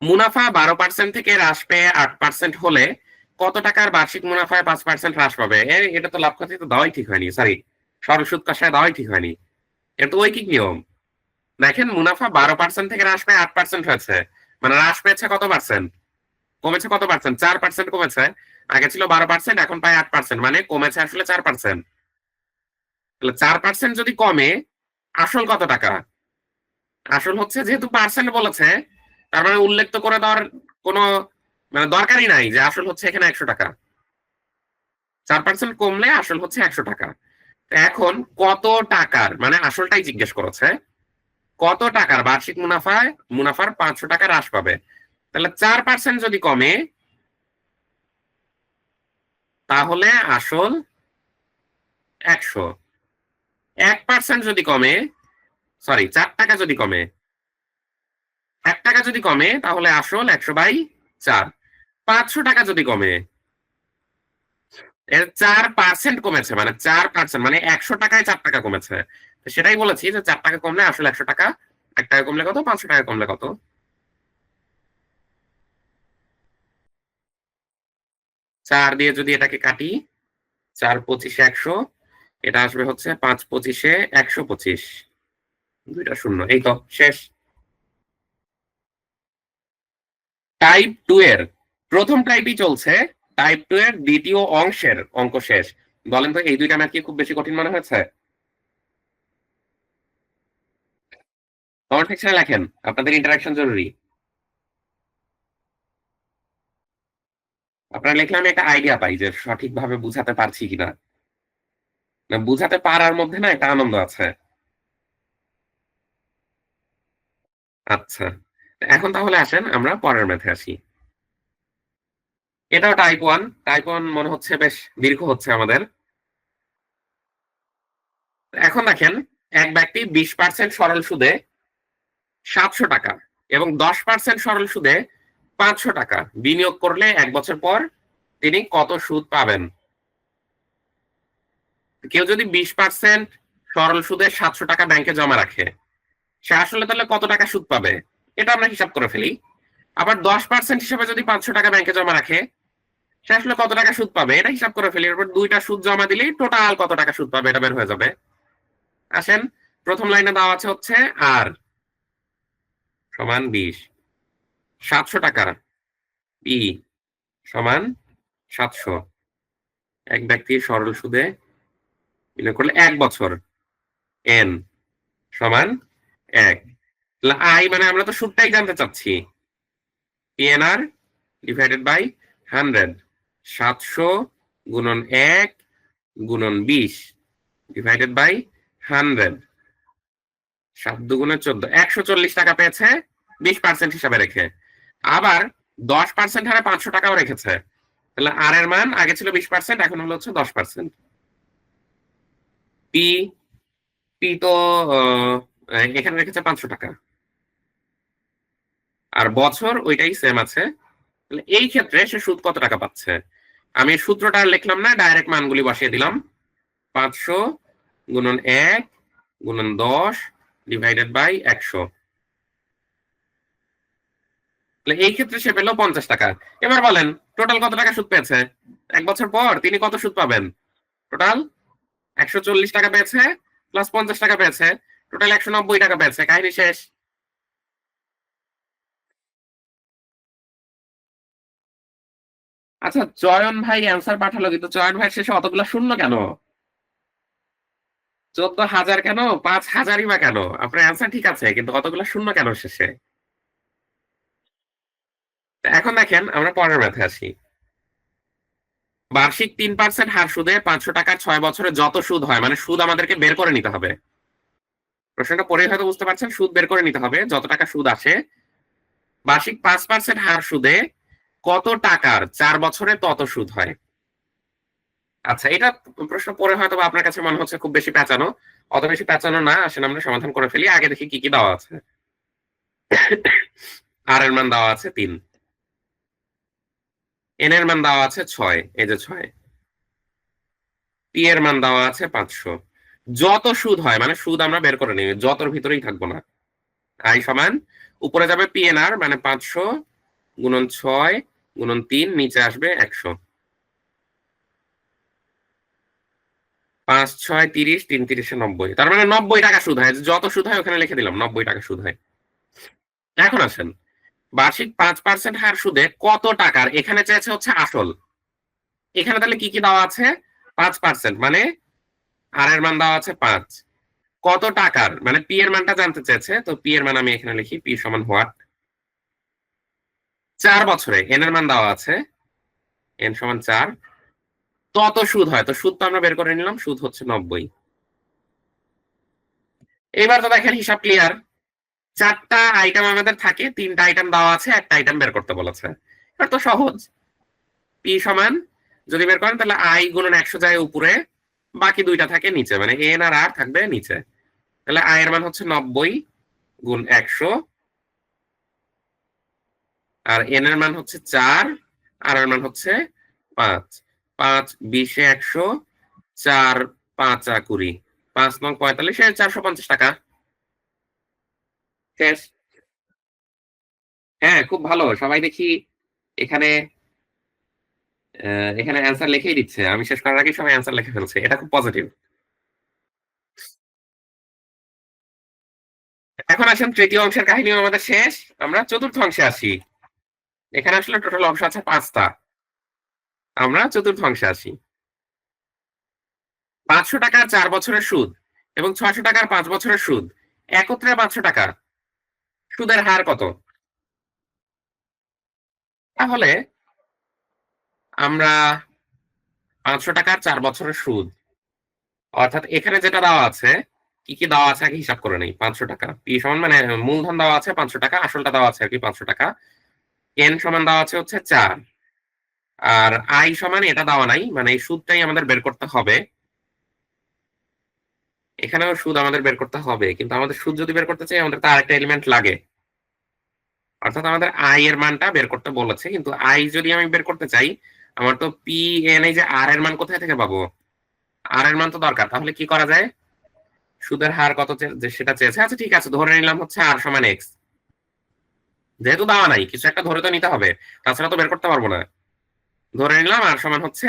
মুনাফা 12% থেকে হ্রাস পেয়ে 8% হলে কত টাকার বার্ষিক মুনাফায় 5% হ্রাস পাবে? এটা তো লাভ ক্ষতি তো দেওয়াই ঠিক হয়নি, সরি, সরল সুদ কষায় দেওয়াই ঠিক হয়নি। এটা তো ঐকিক নিয়ম। দেখেন মুনাফা 12% থেকে হ্রাস পেয়ে 8% হয়েছে, মানে হ্রাস পেয়েছে কত পার্সেন্ট? কমেছে কত পার্সেন্ট? 4% কমেছে। আগে ছিল 12%, এখন পায় 8%, মানে কমেছে আসলে 4%। তাহলে 4% যদি কমে আসল কত টাকা? আসল হচ্ছে, যেহেতু পার্সেন্ট বলেছে তার মানে উল্লেখ তো করে দেওয়ার কোনো মানে দরকারই নাই যে আসল হচ্ছে এখানে 100 টাকা। 4% কমলে আসল হচ্ছে 100 টাকা। এখন কত টাকার, মানে আসলটাই জিজ্ঞেস করেছে, কত টাকার বার্ষিক মুনাফার 500 টাকা হ্রাস পাবে? তাহলে 4% যদি কমে তাহলে আসল 100, 1% যদি কমে, সরি 4 টাকা যদি কমে, 1 টাকা যদি কমে তাহলে আসল 100/4। 500 টাকা যদি কমে, এর 4% কমেছে, মানে 4%, মানে 100 টাকায় 4 টাকা কমেছে। তো সেটাই বলেছি যে 4 টাকা কমলে আসলে 100 টাকা, 1 টাকা কমলে কত, 500 টাকা কমলে কত। 4 দিয়ে যদি এটাকে কাটি, 4×25 100, এটা আসবে হচ্ছে 5×25 125, 2টা শূন্য, এই তো শেষ। টাইপ 2 এর প্রথম টাইপই চলছে, টাইপ 2 এর দ্বিতীয় অংশের অঙ্ক শেষ। বলেন তো এই দুইটা ম্যাথ কি খুব বেশি কঠিন মনে হয়েছে? কমেন্ট সেকশনে লেখেন, আপনাদের ইন্টারাকশন জরুরি। আপনারা লিখলে আমি একটা আইডিয়া পাই যে সঠিকভাবে বুঝাতে পারছি কিনা। না, বুঝাতে পারার মধ্যে না একটা আনন্দ আছে। আচ্ছা, এখন তাহলে আসেন আমরা পরের ম্যাথে আসি। এটাও টাইপ 1। টাইপ 1 মনে হচ্ছে বেশ দীর্ঘ হচ্ছে আমাদের। এখন দেখেন, এক ব্যক্তি 20% সরল সুদে 700 টাকা এবং 10% সরল সুদে 500 টাকা বিনিয়োগ করলে 1 বছর পর তিনি কত সুদ পাবেন? কেউ যদি 20% সরল সুদে 700 টাকা ব্যাংকে জমা রাখে, সে আসলে তাহলে কত টাকা সুদ পাবে এটা আমরা হিসাব করে ফেলি। আবার 10% হিসেবে যদি 500 টাকা ব্যাংকে জমা রাখে, সে আসলে কত টাকা সুদ পাবে এটা হিসাব করে ফেলি। এরপর দুইটা সুদ জমা দিলেই টোটাল কত টাকা সুদ পাবে এটা বের হয়ে যাবে। আসেন, প্রথম লাইনে দেওয়া আছে হচ্ছে আর সমান 20, 700 টাকা পি সমান 700, এক ব্যক্তির সরল সুদে বিনিয়োগ করলে 1 বছর এন সমান 1। তাহলে আই মানে আমরা তো সুদটাই জানতে চাচ্ছি, পিএনআর ডিভাইডেড বাই 100, 700 গুণন 1 গুণন 20 ডিভাইডেড বাই 100, 7 দুগুণে 14, 140 টাকা পেয়েছে 20% হিসাবে রেখে। আবার 10% হারে 500 টাকাও রেখেছে। তাহলে আর এর মান আগে ছিল 20%, এখন হলো হচ্ছে 10%। পি পি তো এখানে রেখেছে 500 টাকা, আর বছর ওইটাই সেম আছে। তাহলে এই ক্ষেত্রে সে সুদ কত টাকা পাচ্ছে, আমি সূত্রটা আর লিখলাম না, ডাইরেক্ট মানগুলি বসিয়ে দিলাম। 500 গুণন 1 গুণন 10 ডিভাইডেড বাই 100। তাহলে এই ক্ষেত্রে সে পেল 50 টাকা। এবার বলেন টোটাল কত টাকা সুদ পেয়েছে, 1 বছর পর তিনি কত সুদ পাবেন? টোটাল 140 টাকা পেয়েছে প্লাস 50 টাকা পেয়েছে, টোটাল 190 টাকা পেয়েছে। কাহিনী শেষ। আচ্ছা, চয়ন ভাই অ্যান্সার পাঠালো, কিন্তু চয়ন ভাই শেষে অতগুলো শূন্য কেন? 14,000 কেন, 5,000ই বা কেন? আপনার অ্যান্সার ঠিক আছে, কিন্তু অতগুলো শূন্য কেন শেষে? এখন দেখেন আমরা পরের ম্যাথে আসি। বার্ষিক 3% হার সুদে 500 টাকার 6 বছরে যত সুদ হয়, মানে সুদ আমাদেরকে বের করে নিতে হবে। প্রশ্নটা পড়ে হয়তো বুঝতে পারছেন, সুদ বের করে নিতে হবে, যত টাকা সুদ আসে। বার্ষিক 5% হার সুদে কত টাকার 4 বছরে তত সুদ হয়। আচ্ছা, এটা প্রশ্ন পড়ে হয়তো আপনার কাছে মনে হচ্ছে খুব বেশি পেঁচানো। অত বেশি পেঁচানো না, আসেন আমরা সমাধান করে ফেলি। আগে দেখি কি কি দেওয়া আছে। আর এর মান দেওয়া আছে 3, এন এর মান দেওয়া আছে 6, এই যে 6, পি এর মান দেওয়া আছে 500। যত সুদ হয়, মানে সুদ আমরা বের করে নিই, যতর ভিতরেই থাকবো না। আই সমান উপরে যাবে পিএনআর মানে 500 গুণন 6 গুণন 3, নিচে আসবে 100। 5 6 30, 3 30 90, তার মানে 90 টাকা সুদ হয়। যত সুদ হয় ওখানে লিখে দিলাম 90 টাকা সুদ হয়। এখন আসেন, বার্ষিক 5% হার সুদে কত টাকার, এখানে চেয়েছে হচ্ছে আসল। এখানে তাহলে কি কি দেওয়া আছে? 5% মানে আর এর মান দেওয়া আছে 5, কত টাকার মানে পি এর মানটা জানতে চেয়েছে। তো পি এর মান আমি এখানে লিখি, পি সমান হোয়াট, 4 বছরে এন এর মান দেওয়া আছে, এন সমান 4, তত সুদ হয়। তো সুদ তো আমরা বের করে নিলাম, সুদ হচ্ছে 90। এবার তো দেখেন হিসাব ক্লিয়ার। 4টা আইটেম আমাদের থাকে, 3টা আইটেম দেওয়া আছে, একটা আইটেম বের করতে বলেছে। এটা তো সহজ। পি সমান যদি বের করেন তাহলে আই গুণন 100 যায় উপরে, বাকি দুইটা থাকে নিচে, মানে এন আর আর থাকবে নিচে। তাহলে আই এর মান হচ্ছে 90 গুণ 100, আর এন এর মান হচ্ছে 4, আর এর মান হচ্ছে 5। 5 20 এ 100, 4 5 20, 5 নং 45, 450 টাকা। শেষ। হ্যাঁ, খুব ভালো। সবাই দেখি এখানে এখানে অ্যান্সার লিখেই দিচ্ছে। আমি শেষ করার আগেই সবাই অ্যান্সার লিখে ফেলছে। এটা খুব পজিটিভ। এখন আসেন তৃতীয় অংশের কাহিনীও আমাদের শেষ। আমরা চতুর্থ অংশে আসি। এখানে আসলে টোটাল অংশ আছে 5টা। আমরা চতুর্থ অংশে আসি। 500 টাকার 4 বছরের সুদ এবং 600 টাকার 5 বছরের সুদ, একত্রে 500 টাকা, সুদের হার কত? তাহলে আমরা 500 টাকার 4 বছরের সুদ, অর্থাৎ এখানে যেটা দেওয়া আছে, কি কি দেওয়া আছে আগে হিসাব করে নেই। 500 টাকা পি সমান মানে মূলধন দেওয়া আছে 500 টাকা, আসলটা দেওয়া আছে আর কি 500 টাকা। এন সমান দেওয়া আছে হচ্ছে 4, আর আই সমান এটা দেওয়া নাই, মানে এই সুদটাই আমাদের বের করতে হবে। এখানেও সুদ আমাদের বের করতে হবে, কিন্তু আমাদের সুদ যদি বের করতে চাই আমাদের তো আরেকটা এলিমেন্ট লাগে, অর্থাৎ আমাদের আই এর মানটা বের করতে বলেছে। কিন্তু আই যদি আমি বের করতে চাই, আমার তো পি এন, এই যে আর এর মান কোথায় থেকে পাবো? আর এর মান তো দরকার। তাহলে কি করা যায়? সুদের হার কত সেটা চেয়েছে। আচ্ছা ঠিক আছে, ধরে নিলাম হচ্ছে আর সমান এক্স। যেহেতু দেওয়া নাই, কিছু একটা ধরে তো নিতে হবে, তাছাড়া তো বের করতে পারবো না। ধরে নিলাম আর সমান হচ্ছে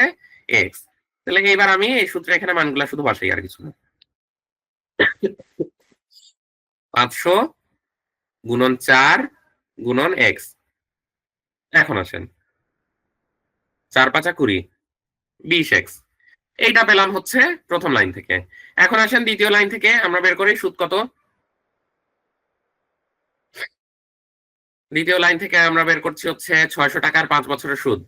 এক্স। তাহলে এইবার আমি এই সূত্রে এখানে মানগুলা শুধু বসাই, আর কিছু না। 500 গুণন 4 গুণন এক্স। এখন আসেন, 4 5 20, 20 এক্স। এইটা পেলাম হচ্ছে প্রথম লাইন থেকে। এখন আসেন দ্বিতীয় লাইন থেকে আমরা বের করি সুদ কত। দ্বিতীয় লাইন থেকে আমরা বের করছি হচ্ছে 600 টাকার 5 বছরের সুদ।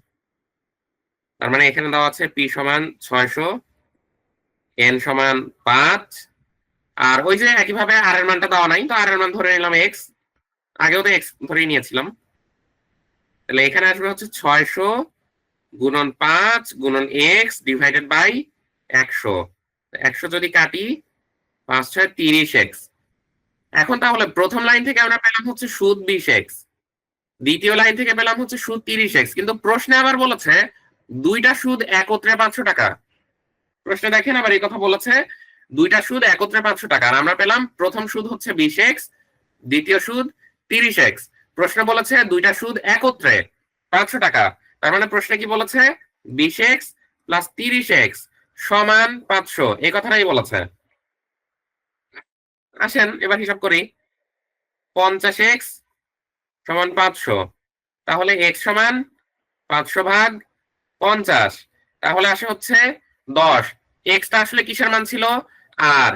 তার মানে এখানে দেওয়া আছে পি সমান 600, এন সমান 5, আর ওই যে একইভাবে আর এর মানটা দেওয়া নাই, তো আর এর মান ধরে নিলাম এক্স। আগেও তো এক্স ধরেই নিয়েছিলাম। তাহলে এখানে আসবে হচ্ছে 600 গুণন 5 গুণন এক্স ডিভাইডেড বাই 100। 100 যদি কাটি 5 6 30 এক্স। এখন তাহলে প্রথম লাইন থেকে আমরা পেলাম হচ্ছে সুদ 20 এক্স, দ্বিতীয় লাইন থেকে পেলাম হচ্ছে সুদ 30 এক্স, কিন্তু প্রশ্নে আবার বলেছে দুইটা সুদ একত্রে 500 টাকা। প্রশ্নে দেখেন আবার এই কথা বলেছে, দুইটা সুদ একত্রে 500 টাকা, আর আমরা পেলাম প্রথম সুদ হচ্ছে 20 এক্স, দ্বিতীয় সুদ 30 এক্স। প্রশ্ন বলেছে দুইটা সুদ একত্রে 500 টাকা, তার মানে প্রশ্নে কি বলেছে 20 এক্স প্লাস 30 এক্স সমান 500, এই কথাটাই বলেছে। আসেন এবার হিসাব করি, 50 এক্স সমান 500, তাহলে এক্স সমান 500 ভাগ 50, তাহলে আসে হচ্ছে 10। এক্সটা আসলে কিসের মান ছিল, আর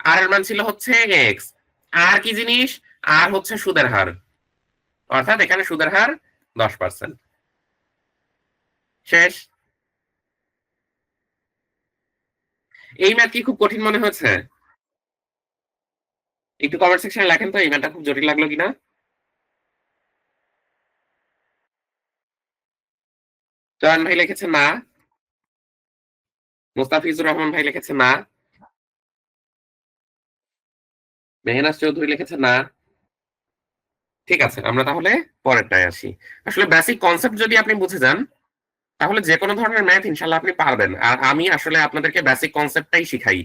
আর এর মান ছিল হচ্ছে এক্স। আর কি জিনিস, আর হচ্ছে সুদের হার, অর্থাৎ এখানে সুদের হার 10%। শেষ। এই ম্যাথ কি খুব কঠিন মনে হয়েছে? একটু কমেন্ট সেকশনে লেখেন তো এই ম্যাথটা খুব জটিল লাগলো কিনা। জয়ান ভাই লিখেছে না, মুস্তাফিজুর রহমান ভাই লিখেছে না, মেহনাজ চৌধুরী লিখেছে না। ঠিক আছে, আমরা তাহলে পরেরটায় আসি। আসলে বেসিক কনসেপ্ট যদি আপনি বুঝে যান, তাহলে যে কোনো ধরনের ম্যাথ ইনশাল্লাহ আপনি পারবেন। আর আমি আসলে আপনাদেরকে বেসিক কনসেপ্টটাই শিখাই।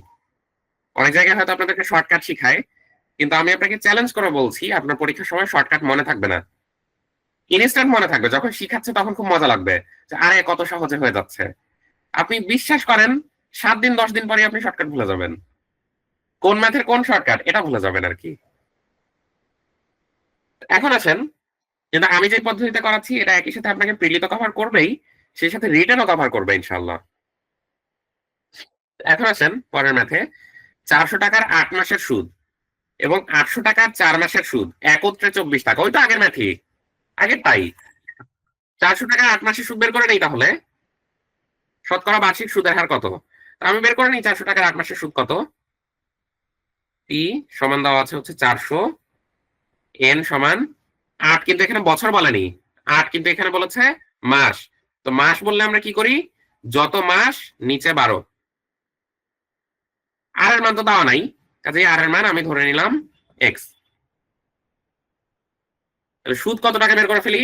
অনেক জায়গায় হয়তো আপনাদেরকে শর্টকাট শিখায়, কিন্তু আমি আপনাকে চ্যালেঞ্জ করে বলছি আপনার পরীক্ষার সময় শর্টকাট মনে থাকবে না, ইনস্ট্যান্ট মনে থাকবে। যখন শিখাচ্ছে তখন খুব মজা লাগবে যে আরে কত সহজে হয়ে যাচ্ছে। আপনি বিশ্বাস করেন 7 দিন 10 দিন পরে আপনি শর্টকাট ভুলে যাবেন, কোন ম্যাথের কোন শর্টকাট এটা ভুলে যাবেন আর কি। এখন আসেন, কিন্তু আমি যে পদ্ধতিতে করাচ্ছি এটা একই সাথে আপনাকে প্রিলি তো কভার করবেই, সেই সাথে রিটেনও কভার করবে ইনশাল্লাহ। এখন আসেন পরের ম্যাথে, 400 টাকার 8 মাসের সুদ এবং 800 টাকার 4 মাসের সুদ একত্রে 24 টাকা। ওই তো আগের ম্যাথই, আগের তাই। 400 টাকার 8 মাসের সুদ বের করে নেই, তাহলে শতকরা বার্ষিক সুদের হার কত। আমি বের করে নিই 400 টাকার 8 মাসের সুদ কত। টি সমান দেওয়া আছে হচ্ছে 400, এন সমান 8, কিন্তু এখানে বছর বলেনি, 8 কিন্তু এখানে বলেছে মাস। তো মাস বললে আমরা কি করি, যত মাস নিচে 12। আর এর মান তো দেওয়া নাই, কাজেই আর এর মান আমি ধরে নিলাম এক্স। তাহলে সুদ কত টাকা বের করে ফেলি,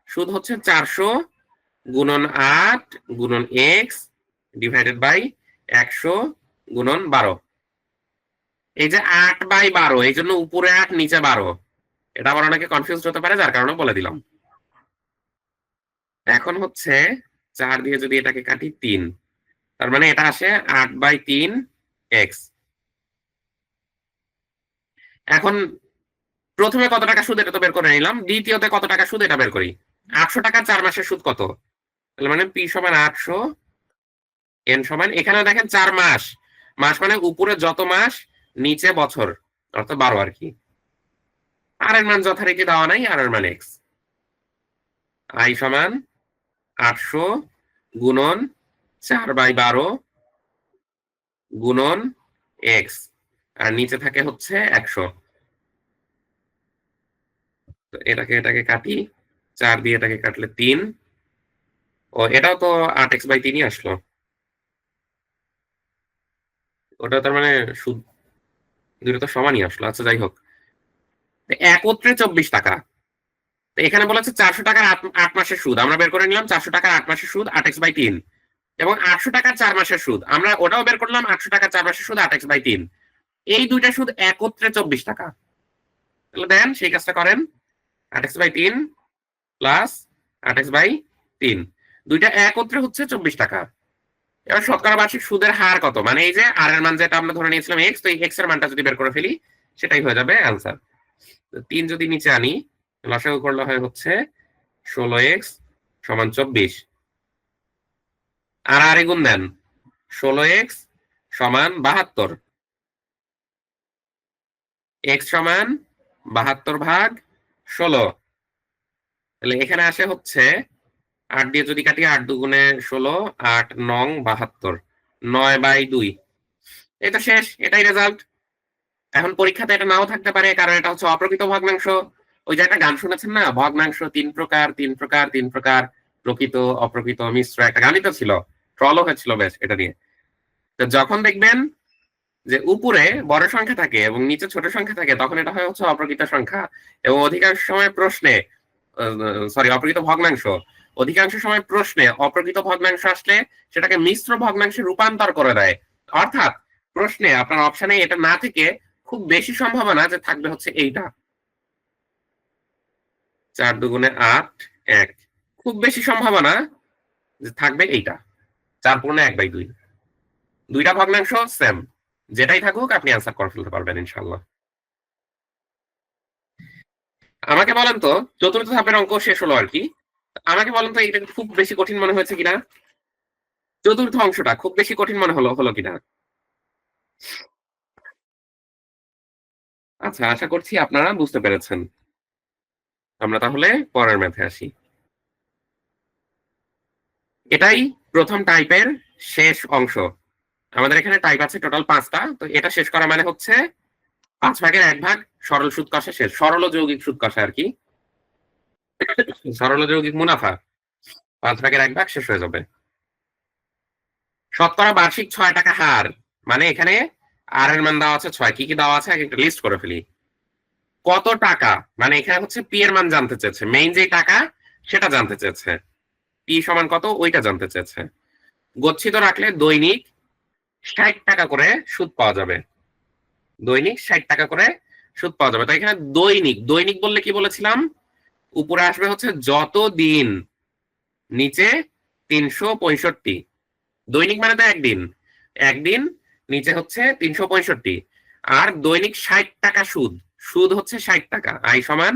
সুদ হচ্ছে 400 গুণন 8 গুণন এক্স ডিভাইডেড বাই 100 গুণন 12। এই যে 8/12, এই জন্য উপরে 8 নিচে 12, এটা আবার অনেকে কনফিউজ হতে পারে, যার কারণে বলে দিলাম। এখন হচ্ছে 4 দিয়ে যদি এটাকে কাটি 3, তার মানে এটা আসে 8/3 এক্স। এখন প্রথমে কত টাকা সুদ এটা তো বের করে নিলাম, দ্বিতীয়তে কত টাকা সুদ এটা বের করি। 800 টাকার 4 মাসের সুদ কত, তাহলে মানে পি সমান 800, এন সমান, এখানে দেখেন 4 মাস, মাস মানে উপরে যত মাস নিচে বছর, অর্থাৎ 12 আর কি। আর এর মান যথারীতি দেওয়া নাই, আর এর মান এক্স। আই সমান 800 গুণন 4/12 গুণন এক্স, আর নিচে থাকে হচ্ছে 100। এটাকে এটাকে কাটি, 4 দিয়ে এটাকে কাটলে 3, ও এটাও তো 8x/3 আসলো। ওটা তার মানে সুদ দুটো তো সমানই আসলো। আচ্ছা যাই হোক, একত্রে 24 টাকা। এখানে বলেছে 400 টাকার 8 মাসের সুদ, আমরা বের করে নিলাম 400 টাকার 8 মাসের সুদ 8x/3, এবং 800 টাকার 4 মাসের সুদ আমরা ওটাও বের করলাম 800 টাকার 4 মাসের সুদ 8x/3। এই দুইটা সুদ একত্রে 24 টাকা। তাহলে দেন সেই কাজটা করেন। 8x/3 প্লাস 8x/3, দুইটা একত্রে হচ্ছে 24 টাকা। এবার শতকরা বার্ষিক সুদের হার কত, মানে এই যে আর এর মান যেটা আমরা ধরে নিয়েছিলাম x, তো এই x এর মানটা যদি বের করে ফেলি সেটাই হয়ে যাবে অ্যান্সার। 3 যদি নিচে আনি, লসাগু করলে হয় হচ্ছে 16x = 24, আর গুণ দেন 16x = 72, x = 72/16, তাহলে এখানে আসে হচ্ছে 8 দিয়ে যদি কাটি 8 দুগুণে 16, 8 নং 72, 9/2। এই তো শেষ, এটাই রেজাল্ট। এখন পরীক্ষাতে এটা নাও থাকতে পারে, কারণ এটা হচ্ছে অপ্রকৃত ভগ্নাংশ। ওই যে একটা গান শুনেছেন না, ভগ্নাংশ 3 প্রকার 3 প্রকার 3 প্রকার, প্রকৃত অপ্রকৃত মিশ্র, একটা গানই তো ছিল, ট্রলও হয়েছিল বেশ এটা নিয়ে। তো যখন দেখবেন যে উপরে বড় সংখ্যা থাকে এবং নিচে ছোট সংখ্যা থাকে, তখন এটা হয় হচ্ছে অপ্রকৃত সংখ্যা। এবং অধিকাংশ সময় প্রশ্নে, অপ্রকৃত ভগ্নাংশ, অধিকাংশ সময় প্রশ্নে অপ্রকৃত ভগ্নাংশ আসলে সেটাকে মিশ্র ভগ্নাংশে রূপান্তর করে দেয়। অর্থাৎ প্রশ্নে আপনার অপশনে এটা না থেকে খুব বেশি সম্ভাবনা যে থাকবে হচ্ছে এইটা, 4 দুগুণে 8, 1, খুব বেশি সম্ভাবনা যে থাকবে এইটা 4/1/2। দুইটা ভগ্নাংশ সেম, যেটাই থাকুক আপনি অ্যান্সার করে ফেলতে পারবেন ইনশাআল্লাহ। আমাকে বলেন তো, চতুর্থ ধাপের অঙ্ক শেষ হলো আর কি। আমাকে বলেন তো, এটা খুব বেশি কঠিন মনে হয়েছে কিনা? চতুর্থ অংশটা খুব বেশি কঠিন মনে হলো কিনা? আচ্ছা, আশা করছি আপনারা বুঝতে পেরেছেন। আমরা তাহলে পরের ম্যাথে আসি। এটাই প্রথম টাইপের শেষ অংশ। আমাদের এখানে টাইপ আছে টোটাল 5টা। তো এটা শেষ করা মানে হচ্ছে 5/1 সরল সুদ কষা শেষ, সরল ও যৌগিক সুদ কষা আর কি। সরল ও যৌগিক মুনাফা 5/1 শেষ হয়ে যাবে। শতকরা বার্ষিক 6 টাকা হার, মানে এখানে আর এর মান দেওয়া আছে 6, কি কি দেওয়া আছে আগে একটা লিস্ট করে ফেলি। কত টাকা, মানে এখানে হচ্ছে পি এর মান জানতে চেয়েছে, মেইন যে টাকা সেটা জানতে চেয়েছে, পি সমান কত ওইটা জানতে চেয়েছে। গচ্ছিত রাখলে দৈনিক 60 টাকা করে সুদ পাওয়া যাবে, দৈনিক 60 টাকা করে সুদ পাওয়া যাবে। তো এখানে দৈনিক, দৈনিক বললে কি বলেছিলাম, উপরে আসবে হচ্ছে যত দিন, নিচে 365, দৈনিক মানে তো একদিন, একদিন, নিচে হচ্ছে 365, আর দৈনিক 60 টাকা সুদ, সুদ হচ্ছে 60 টাকা, আই সমান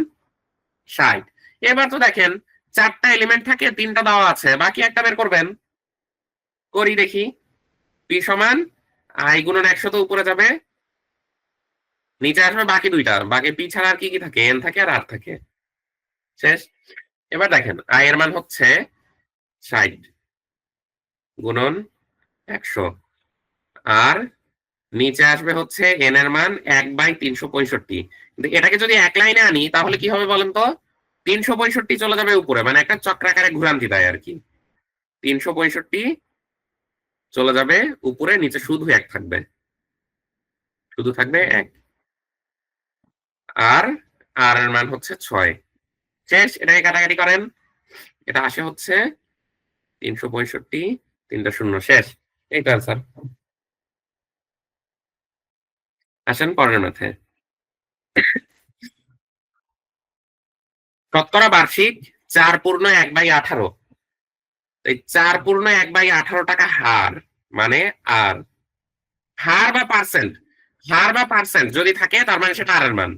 60। এবার তো দেখেন 4টা এলিমেন্ট থাকে, 3টা দেওয়া আছে, বাকি একটা বের করবেন। করি দেখি। পি সমান আই গুণন 100, তো উপরে যাবে, নিচে আসবে বাকি দুইটা, বাকি পি ছাড়া আর কি কি থাকে, এন থাকে আর আর থাকে, শেষ। এবার দেখেন আই এর মান হচ্ছে 60 গুণন 100, আর নিচে আসবে হচ্ছে এন এর মান 1/365। কিন্তু এটাকে যদি এক লাইনে আনি তাহলে কি হবে বলেন তো, 365 চলে যাবে উপরে, মানে একটা চক্রাকারে ঘুরান্তি দেয় আর কি। 365 চলে যাবে উপরে, নিচে শুধু 1 থাকবে, শুধু থাকবে 1, আর আর এর মান হচ্ছে 6, শেষ। এটাকে কাটাকাটি করেন, এটা আসে হচ্ছে 365, 3টা শূন্য, শেষ। এই তো অ্যান্সার। আসেন পরের ম্যাথে। শতকরা বার্ষিক 4/1/18, এই 4/1/18 টাকা হার, মানে আর, হার বা পার্সেন্ট, হার বা পার্সেন্ট যদি থাকে তার মানে সেটা আর এর মান,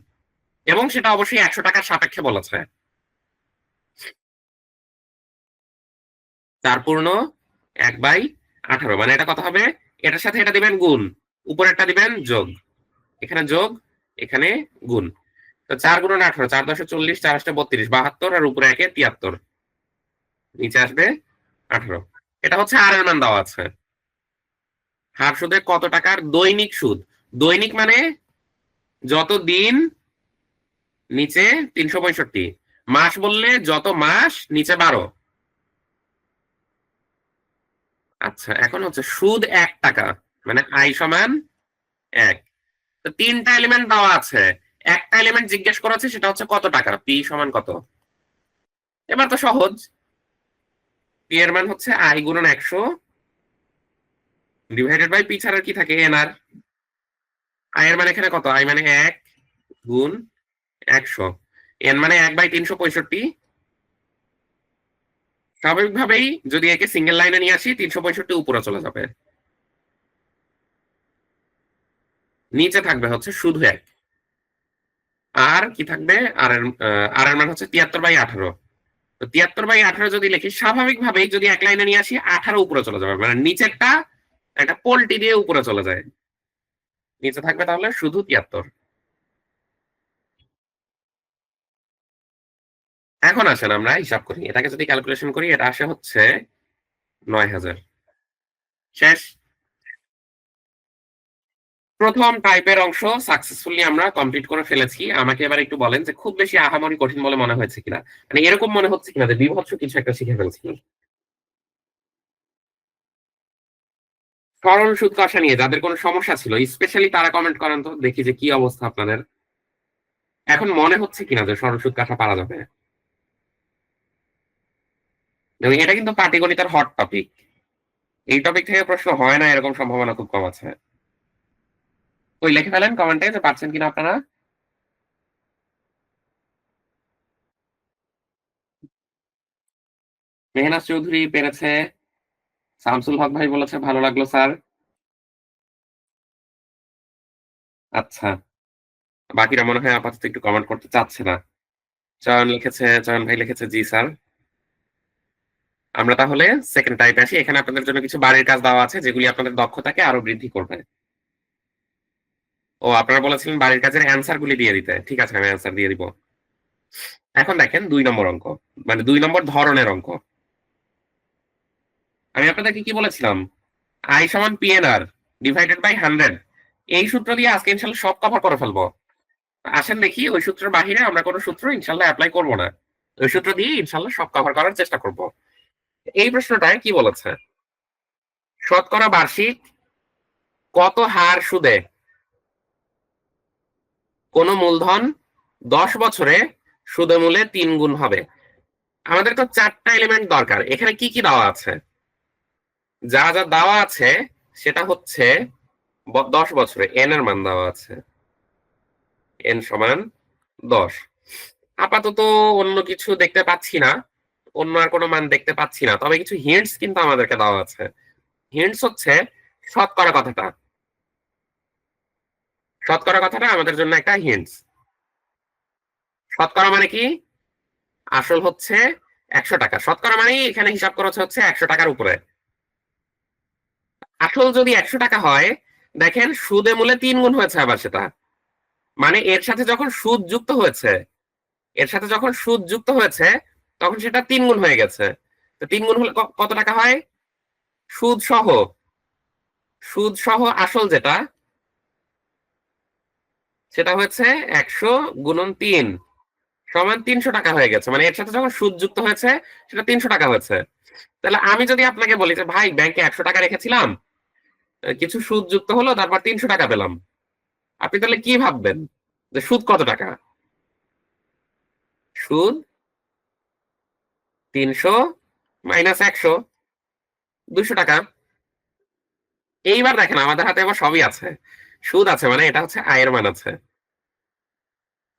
এবং সেটা অবশ্যই 100 টাকার সাপেক্ষে বলেছে। 4/1/18 মানে এটা কত হবে, এটার সাথে এটা দিবেন গুণ, উপরেরটা দিবেন যোগ, এখানে যোগ, এখানে গুণ। তো 4 গুণন 18, 4 10 40, 4 8 32, 72, আর উপরে 1 73, নিচে আসবে 18। এটা হচ্ছে আর এর মান দেওয়া আছে। হার সুদে কত টাকার দৈনিক সুদ, দৈনিক মানে যত দিন, নিচে 365, মাস বললে যত মাস, নিচে 12। আচ্ছা, এখন হচ্ছে সুদ 1 টাকা, মানে আই সমান 1। তো 3টা এলিমেন্ট দেওয়া আছে, একটা এলিমেন্ট জিজ্ঞেস করেছে, সেটা হচ্ছে কত টাকা, পি সমান কত। এবার তো সহজ, পি এর মান হচ্ছে আই গুণন 100 ডিভাইডেড বাই পি ছাড়া কি থাকে, এনআর। আই এর মানে এখানে কত? আই মানে 1 গুণ 100, এন মানে 1/365। স্বাভাবিকভাবেই যদি একে সিঙ্গেল লাইনে নিয়ে আসি 365 উপরে চলে যাবে, নিচে থাকবে হচ্ছে শুধু 1। আর কি থাকবে? আর এর মান হচ্ছে 73/18। তো 73/18 যদি লিখি, স্বাভাবিকভাবেই যদি এক লাইনে নিয়ে আসি 18 উপরে চলে যাবে, মানে নিচেরটা একটা পোল্টি দিয়ে উপরে চলে যায়, নিচে থাকবে তাহলে শুধু 73। এখন আসেন আমরা হিসাব করি, এটাকে যদি ক্যালকুলেশন করি এটা আসে হচ্ছে 9000। শেষ। প্রথম টাইপের অংশ সাকসেসফুলি আমরা কমপ্লিট করে ফেলেছি। আমাকে এবার একটু বলেন যে খুব বেশি আহামরি কঠিন বলে মনে হয়েছে কিনা, মানে এরকম মনে হচ্ছে কিনা যে বিভৎস কিছু একটা শিখে ফেলছি। সরল সুদ কষা নিয়ে যাদের কোনো সমস্যা ছিল স্পেশালি তারা কমেন্ট করেন তো, দেখি যে কি অবস্থা আপনাদের। এখন মনে হচ্ছে কিনা যে সরল সুদ কষা পারা যাবে? এবং এটা কিন্তু পাটিগণিতের হট টপিক, এই টপিক থেকে প্রশ্ন হয় না এরকম সম্ভাবনা খুব কম আছে। ওই লিখে ফেলেন কমেন্টে যে পারছেন কিনা আপনারা। মেহনাজ চৌধুরী পেরেছে, শামসুল হক ভাই বলেছে ভালো লাগলো স্যার। আচ্ছা, বাকিরা মনে হয় আপাতত একটু কমেন্ট করতে চাচ্ছে না। চয়ন ভাই লিখেছে জি স্যার। আমরা তাহলে সেকেন্ড টাইপে আসি। এখানে আপনাদের জন্য কিছু বাড়ির কাজ দেওয়া আছে যেগুলি আপনাদের দক্ষতাকে আরো বৃদ্ধি করবে। ও আপনারা বলেছিলেন বাড়ির কাজের অ্যান্সার গুলি দিয়ে দিতে, ঠিক আছে আমি অ্যান্সার দিয়ে দিব। এখন দেখেন 2 নম্বর অঙ্ক, মানে 2 নম্বর ধরনের অঙ্ক। আমি আপনাদেরকে কি বলেছিলাম? আই সমান পিএনআর ডিভাইডেড বাই 100। এই সূত্র দিয়ে আজকে ইনশাল্লাহ সব কভার করে ফেলবো। আসেন দেখি ওই সূত্রের বাহিরে আমরা কোনো সূত্র ইনশাল্লাহ অ্যাপ্লাই করব না, ওই সূত্র দিয়ে ইনশাল্লাহ সব কভার করার চেষ্টা করব। এই প্রশ্নটায় কি বলেছে? শতকরা বার্ষিক কত হার সুদে কোন মূলধন 10 বছরে সুদে মূলে 3 গুণ হবে? আমাদের তো 4টা এলিমেন্ট দরকার। এখানে কি কি দেওয়া আছে? যা যা দেওয়া আছে সেটা হচ্ছে 10 বছরে এন এর মান দেওয়া আছে, এন সমান 10। আপাতত অন্য কিছু দেখতে পাচ্ছি না, অন্য আর কোনো মান দেখতে পাচ্ছি না, তবে কিছু হিন্টস কিন্তু আমাদেরকে দেওয়া আছে। হিন্টস হচ্ছে শতকরা কথাটা, শতকরা কথাটা আমাদের জন্য একটা হিন্টস। শতকরা মানে কি? আসল হচ্ছে 100 টাকা, শতকরা মানে এখানে হিসাব করা হচ্ছে 100 টাকার উপরে। আসল যদি 100 টাকা হয়, দেখেন সুদে মূলে 3 গুণ হয়েছে আবার সেটা, মানে এর সাথে যখন সুদ যুক্ত হয়েছে, এর সাথে যখন সুদ যুক্ত হয়েছে তখন সেটা 3 গুণ হয়ে গেছে। তো 3 গুণ হলে কত টাকা হয়? সুদ সহ, সুদ সহ আসল যেটা সেটা হচ্ছে 100 গুণন 3 সমান 300 টাকা হয়ে গেছে, মানে এর সাথে যখন সুদ যুক্ত হয়েছে সেটা 300 টাকা হয়েছে। তাহলে আমি যদি আপনাকে বলি যে ভাই ব্যাংকে 100 টাকা রেখেছিলাম, কিছু সুদ যুক্ত হলো তারপর 300 টাকা পেলাম, আপনি তাহলে কি ভাববেন যে সুদ কত টাকা? সুদ 300 মাইনাস 100, 200 টাকা। এইবার দেখেন আমাদের হাতে আবার সবই আছে, সুদ আছে মানে এটা হচ্ছে আয়ের মান আছে,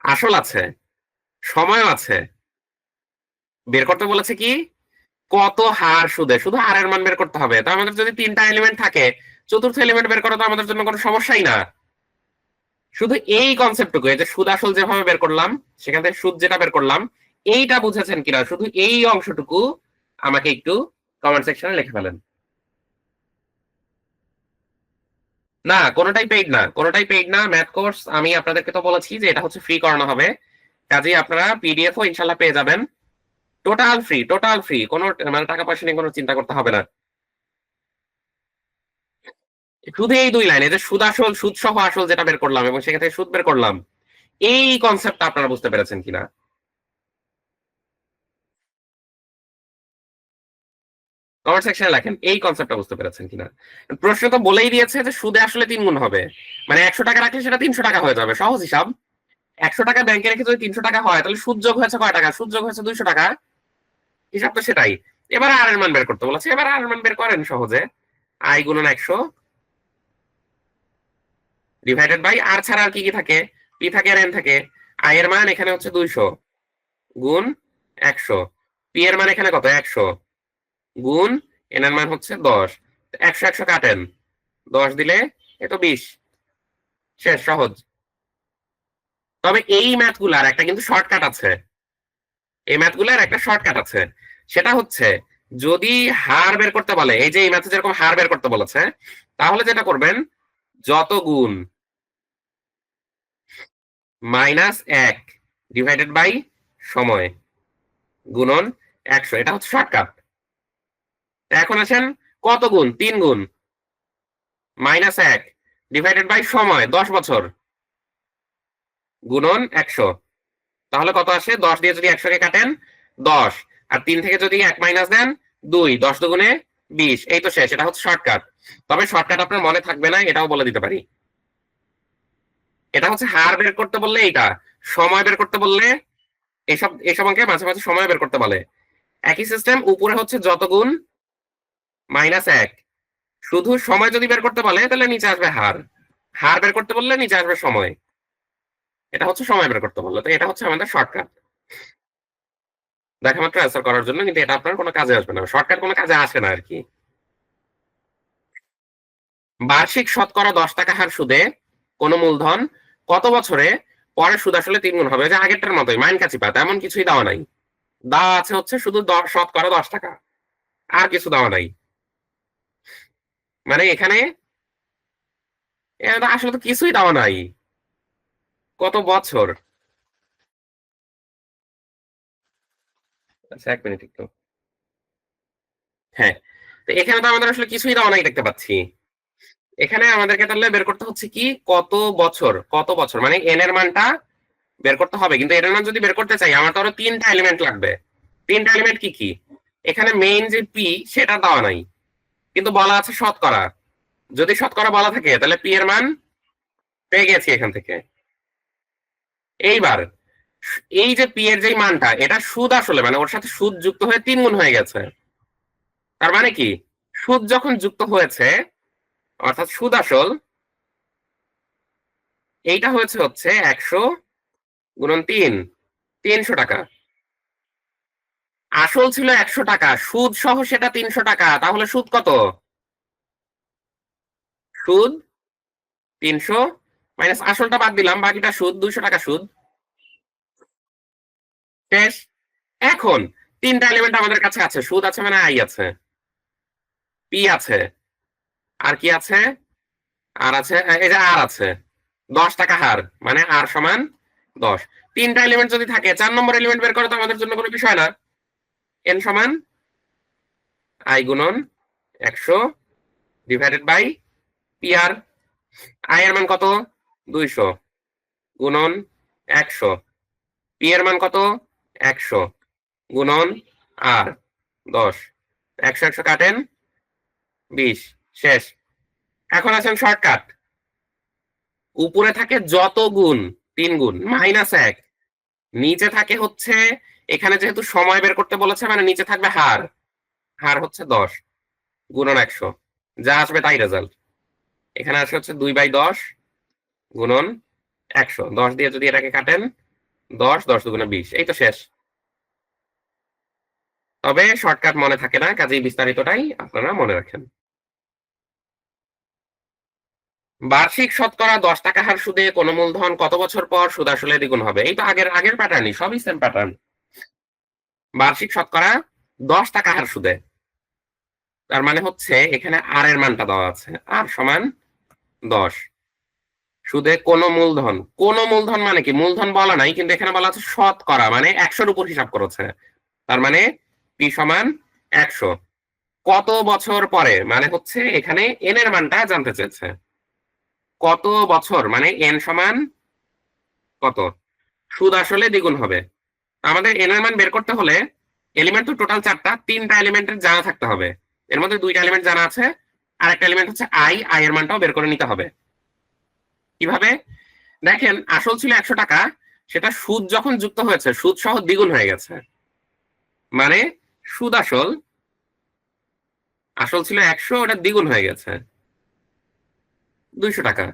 আসল আছে, সময়ও আছে। বের করতে বলেছে কি? কত হার সুদে, শুধু হারের মান বের করতে হবে। তো আমাদের যদি 3টা এলিমেন্ট থাকে, চতুর্থ এলিমেন্ট বের করা তো আমাদের জন্য কোনো সমস্যাই না। শুধু এই কনসেপ্টটুকু, এই যে সুদ আসল যেভাবে বের করলাম, সেখান থেকে সুদ যেটা বের করলাম, এইটা বুঝেছেন কিনা শুধু এই অংশটুকু আমাকে একটু কমেন্ট সেকশনে লিখে ফেলেন। না, কোনোটাই পেইড না, কোনোটাই পেইড না। ম্যাথ কোর্স আমি আপনাদেরকে তো বলেছি যে এটা হচ্ছে ফ্রি করানো হবে, কাজেই আপনারা পিডিএফ ও ইনশাল্লাহ পেয়ে যাবেন। টোটাল ফ্রি, টোটাল ফ্রি, কোনো মানে টাকা পয়সা নিয়ে কোনো চিন্তা করতে হবে না। শুধু এই 2 লাইন, এই যে সুদ আসল, সুদ সহ আসল যেটা বের করলাম এবং সেখান থেকে সুদ বের করলাম, এই কনসেপ্টটা আপনারা বুঝতে পেরেছেন কিনা? কমেন্ট সেকশনে লেখেন এই কনসেপ্টটা বুঝতে পেরেছেন কিনা। প্রশ্ন তো বলেই দিয়েছে যে সুদে আসলে 3 গুণ হবে, মানে 100 টাকা রাখলে সেটা 300 টাকা হয়ে যাবে, সহজ হিসাব। 100 টাকা ব্যাংকে রেখে যদি 300 টাকা হয় তাহলে সুদ যোগ হয়েছে কয় টাকা? সুদ যোগ হয়েছে 200 টাকা। হিসাব তো সেটাই। এবার আর এর মান বের করতে বলেছে, এবার আর এর মান বের করেন সহজে। আই গুণন 100 ডিভাইডেড বাই আর ছাড়া আর কি কি থাকে, পি থাকে আর এন থাকে। আই এর মান এখানে হচ্ছে 200 গুণ 100, পি এর মান এখানে কত 100 গুণ এন এর মান হচ্ছে 10। 100 100 কাটেন, 10 দিলে এ তো 20, শেষ, সহজ। তবে এই ম্যাথগুলার একটা কিন্তু শর্টকাট আছে, এই ম্যাথগুলার একটা শর্টকাট আছে, সেটা হচ্ছে যদি হার বের করতে বলে, এই যে এই ম্যাথে যেরকম হার বের করতে বলেছে, তাহলে যেটা করবেন যত গুণ -1 ডিভাইডেড বাই সময় গুণন 100, এটা হচ্ছে শর্টকাট। এখন আসেন কত গুণ, 3 গুণ -1 ডিভাইডেড বাই সময় 10 বছর গুণন 100, তাহলে কত আসে? 10 দিয়ে যদি 100 কে কাটেন 10, আর 3 থেকে যদি 1 মাইনাস দেন 2, 10 দুগুণে 20, এই তো শেষ। এটা হচ্ছে শর্টকাট। তবে শর্টকাট আপনার মনে থাকবে না, এটাও বলে দিতে পারি। এটা হচ্ছে হার বের করতে বললে এইটা, সময় বের করতে বললে এইসব অঙ্কে মাঝে মাঝে সময় বের করতে বলে। একই সিস্টেম, উপরে হচ্ছে যত গুণ -1, শুধু সময় যদি বের করতে বলে তাহলে নিচে আসবে হার, হার বের করতে বললে নিচে আসবে সময়। এটা হচ্ছে সময় বের করতে বললে, তো এটা হচ্ছে আমাদের শর্টকাট দেখা মাত্র অ্যান্সার করার জন্য, কিন্তু এটা আপনার কোনো কাজে আসবে না, শর্টকাট কোনো কাজে আসে না আর কি। বার্ষিক শতকরা 10 টাকা হার সুদে কোন মূলধন কত বছরে পরে সুদ আসলে 3 গুণ হবে? যে আগেরটার মতোই মাইন কাছি পাত, এমন কিছুই দেওয়া নাই, দেওয়া আছে হচ্ছে শুধু শতকরা 10 টাকা, আর কিছু দেওয়া নাই। মানে এখানে আসলে তো কিছুই দেওয়া নাই, কত বছর। আচ্ছা 1 মিনিট একটু, হ্যাঁ, তো এখানে তো আমাদের আসলে কিছুই দেওয়া নাই দেখতে পাচ্ছি। এখানে আমাদেরকে তাহলে বের করতে হচ্ছে কি কত বছর, কত বছর মানে এন এর মানটা বের করতে হবে। কিন্তু এন এর মান যদি বের করতে চাই আমার তো আরো 3টা এলিমেন্ট লাগবে। 3টা এলিমেন্ট কি কি? এখানে মেইন যে পি সেটা দেওয়া নাই, কিন্তু বলা আছে শতকরা। যদি শতকরা বলা থাকে তাহলে পি এর মান পেয়ে গেছি এখান থেকে। এইবার এই যে পি এর যে মানটা, এটা সুদ আসলে মানে ওর সাথে সুদ যুক্ত হয়ে 3 গুণ হয়ে গেছে। তার মানে কি সুদ যখন যুক্ত হয়েছে, অর্থাৎ সুদ আসল এইটা হয়েছে হচ্ছে 100 গুণন 3, 300 টাকা। আসল ছিল 100 টাকা, সুদ সহ সেটা 300 টাকা, তাহলে সুদ কত? সুদ 300 মাইনাস আসলটা বাদ দিলাম, বাকিটা সুদ 200 টাকা সুদ, শেষ। এখন 3টা এলিমেন্ট আমাদের কাছে আছে, সুদ আছে মানে আই আছে, পি আছে, আর কি আছে? আর আছে এই যে আর আছে, 10 টাকা হার মানে আর সমান 10। 3টা এলিমেন্ট যদি থাকে 4 নম্বর এলিমেন্ট বের করা তো আমাদের জন্য কোনো বিষয় না। এন সমান আই গুণন 100 divided by p r. I এর মান কত? 200 গুণন 100, পি এর মান কত? 100 গুণন আর 10, 100 100 কাটেন 20, শেষ। এখন আছেন শর্টকাট, উপরে থাকে যত গুণ 3 গুণ -1, নিচে থাকে হচ্ছে এখানে যেহেতু সময় বের করতে বলেছে মানে নিচে থাকবে হার, হার হচ্ছে 10 গুণন 100, যা আসবে তাই রেজাল্ট। এখানে আসে হচ্ছে 2/10 গুণন 100, 10 দিয়ে যদি এটাকে কাটেন 10, 10 দুগুণে 20, এই তো শেষ। তবে শর্টকাট মনে থাকে না, কাজেই বিস্তারিতটাই আপনারা মনে রাখেন। বার্ষিক শতকরা 10 টাকা হার সুদে কোন মূলধন কত বছর পর সুদ আসলে দ্বিগুণ হবে? এই তো আগের আগের প্যাটার্নই, সবই সেম প্যাটার্ন। বার্ষিক শতকরা 10 টাকা হার সুদে, তার মানে হচ্ছে এখানে আর এর মানটা দেওয়া আছে, আর সমান 10, সুদে কোন মূলধন, কোন মূলধন মানে কি মূলধন বলা নাই, কিন্তু এখানে বলা আছে শতকরা মানে 100-র উপর হিসাব করেছে, তার মানে পি সমান 100 কত বছর পরে, মানে হচ্ছে এখানে এন এর মানটা জানতে চেয়েছে। কত বছর মানে এন সমান কত, সুদ আসলে দ্বিগুণ হবে। আমাদের এন এর মান বের করতে হলে এলিমেন্ট তো টোটাল 4টা, 3টা এলিমেন্টের জানা থাকতে হবে। এর মধ্যে 2টা এলিমেন্ট জানা আছে, আর একটা এলিমেন্ট হচ্ছে আই, আই এর মানটাও বের করে নিতে হবে। কিভাবে? দেখেন আসল ছিল 100 টাকা, সেটা সুদ যখন যুক্ত হয়েছে সুদ সহ দ্বিগুণ হয়ে গেছে, মানে সুদ আসল, আসল ছিল 100, ওটা দ্বিগুণ হয়ে গেছে 200 টাকা।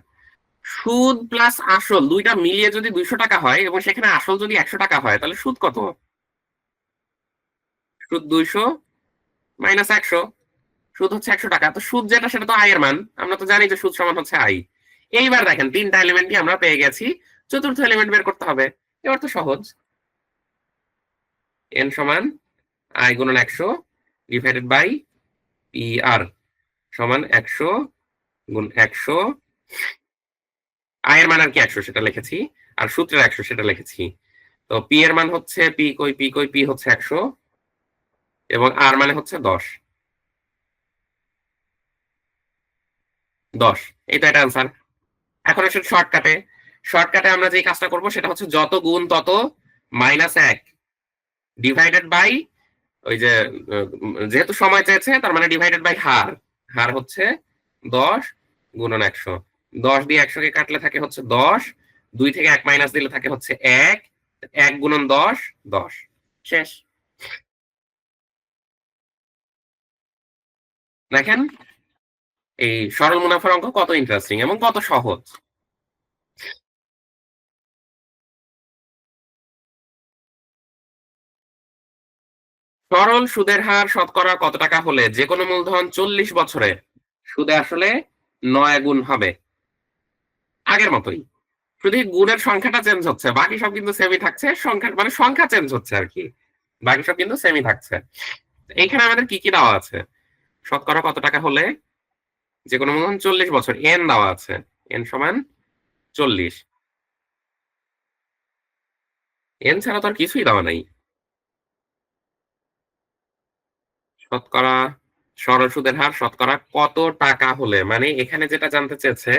সুদ প্লাস আসল দুইটা মিলিয়ে যদি 200 টাকা হয় এবং সেখানে আসল যদি 100 টাকা হয় তাহলে সুদ কত? সুদ 200 মাইনাস 100, সুদ হচ্ছে 100 টাকা। তো সুদ যেটা সেটা তো আয়ের মান, আমরা তো জানি যে সুদ সমান হচ্ছে আই। এইবার দেখেন তিনটা এলিমেন্টই আমরা পেয়ে গেছি, চতুর্থ এলিমেন্ট বের করতে হবে। এবার তো সহজ, এন সমান আই গুণন 100 ডিভাইডেড বাই পি আর সমান 100 গুণ 100, আয়ের মান আর কি 100 সেটা লিখেছি, আর সূত্রের 100 সেটা লিখেছি। তো পি এর মান হচ্ছে পি হচ্ছে 100 এবং আর মানে হচ্ছে 10। এটা অ্যান্সার। এখন আসলে শর্টকাটে। শর্টকাটে আমরা যে কাজটা করব সেটা হচ্ছে যত গুণ তত মাইনাস 1 ডিভাইডেড বাই ওই যে যেহেতু সময় চেয়েছে তার মানে ডিভাইডেড বাই হার। হার হচ্ছে 10 গুণন 100। 10 দিয়ে 100 কে কাটলে থাকে হচ্ছে 10, 2 থেকে 1 মাইনাস দিলে থাকে হচ্ছে 1, 1 গুণন 10 10। শেষ। দেখেন এই সরল মুনাফার অঙ্ক কত ইন্টারেস্টিং এবং কত সহজ। সরল সুদের হার শতকরা কত টাকা হলে যে কোনো মূলধন 40 বছরে সুদে আসলে 9 গুণ হবে? আগের মতোই, শুধু এই গুণের সংখ্যাটা চেঞ্জ হচ্ছে, বাকি সব কিন্তু সেমই থাকছে। সংখ্যা মানে সংখ্যা চেঞ্জ হচ্ছে আর কি, বাকি সব কিন্তু সেমই থাকছে। এইখানে আমাদের কি কি দেওয়া আছে? শতকরা কত টাকা হলে যে কোনো মূলধন 40 বছর, এন দেওয়া আছে, এন সমান 40। এন ছাড়া তো আর কিছুই দেওয়া নাই। শতকরা সরল সুদের হার শতকরা কত টাকা হলে, মানে এখানে যেটা জানতে চেয়েছে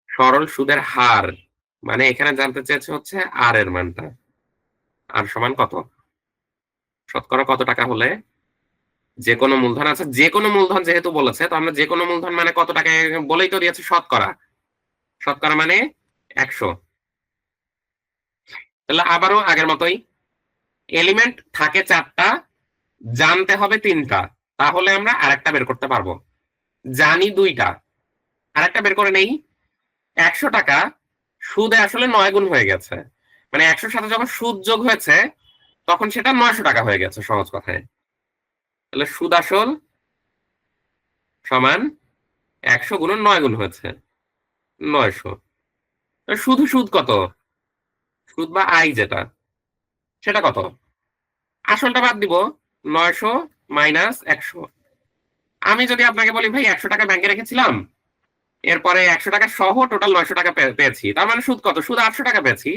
সরল সুদের হার, মানে এখানে জানতে চেয়েছে হচ্ছে আর এর মানটা। আর সমান কত? শতকরা কত টাকা হলে যে কোনো মূলধন, আচ্ছা যে কোনো মূলধন যেহেতু বলেছে তো আমরা যে কোনো মূলধন মানে কত টাকা বলেই তো দিয়েছে শতকরা। শতকরা মানে 100। তাহলে আবারও আগের মতোই, এলিমেন্ট থাকে 4টা, জানতে হবে 3টা, তাহলে আমরা আরেকটা বের করতে পারবো। জানি 2টা, আরেকটা বের করে নেই। 100 টাকা সুদে আসলে 9 গুণ হয়ে গেছে, মানে 100 সাথে যখন সুদ যোগ হয়েছে তখন সেটা 900 টাকা হয়ে গেছে সহজ কথায়। তাহলে সুদ আসল সমান 100 গুণন 9 গুণ হয়েছে 900। শুধু সুদ কত? সুদ বা আই যেটা সেটা কত? আসলটা বাদ দিব, 900 মাইনাস 100। আমি যদি আপনাকে বলি ভাই 100 টাকা ব্যাংকে রেখেছিলাম, এরপরে 100 টাকা সহ টোটাল 900 টাকা পেয়েছি, তার মানে সুদ কত? সুদ 800 টাকা পেয়েছি।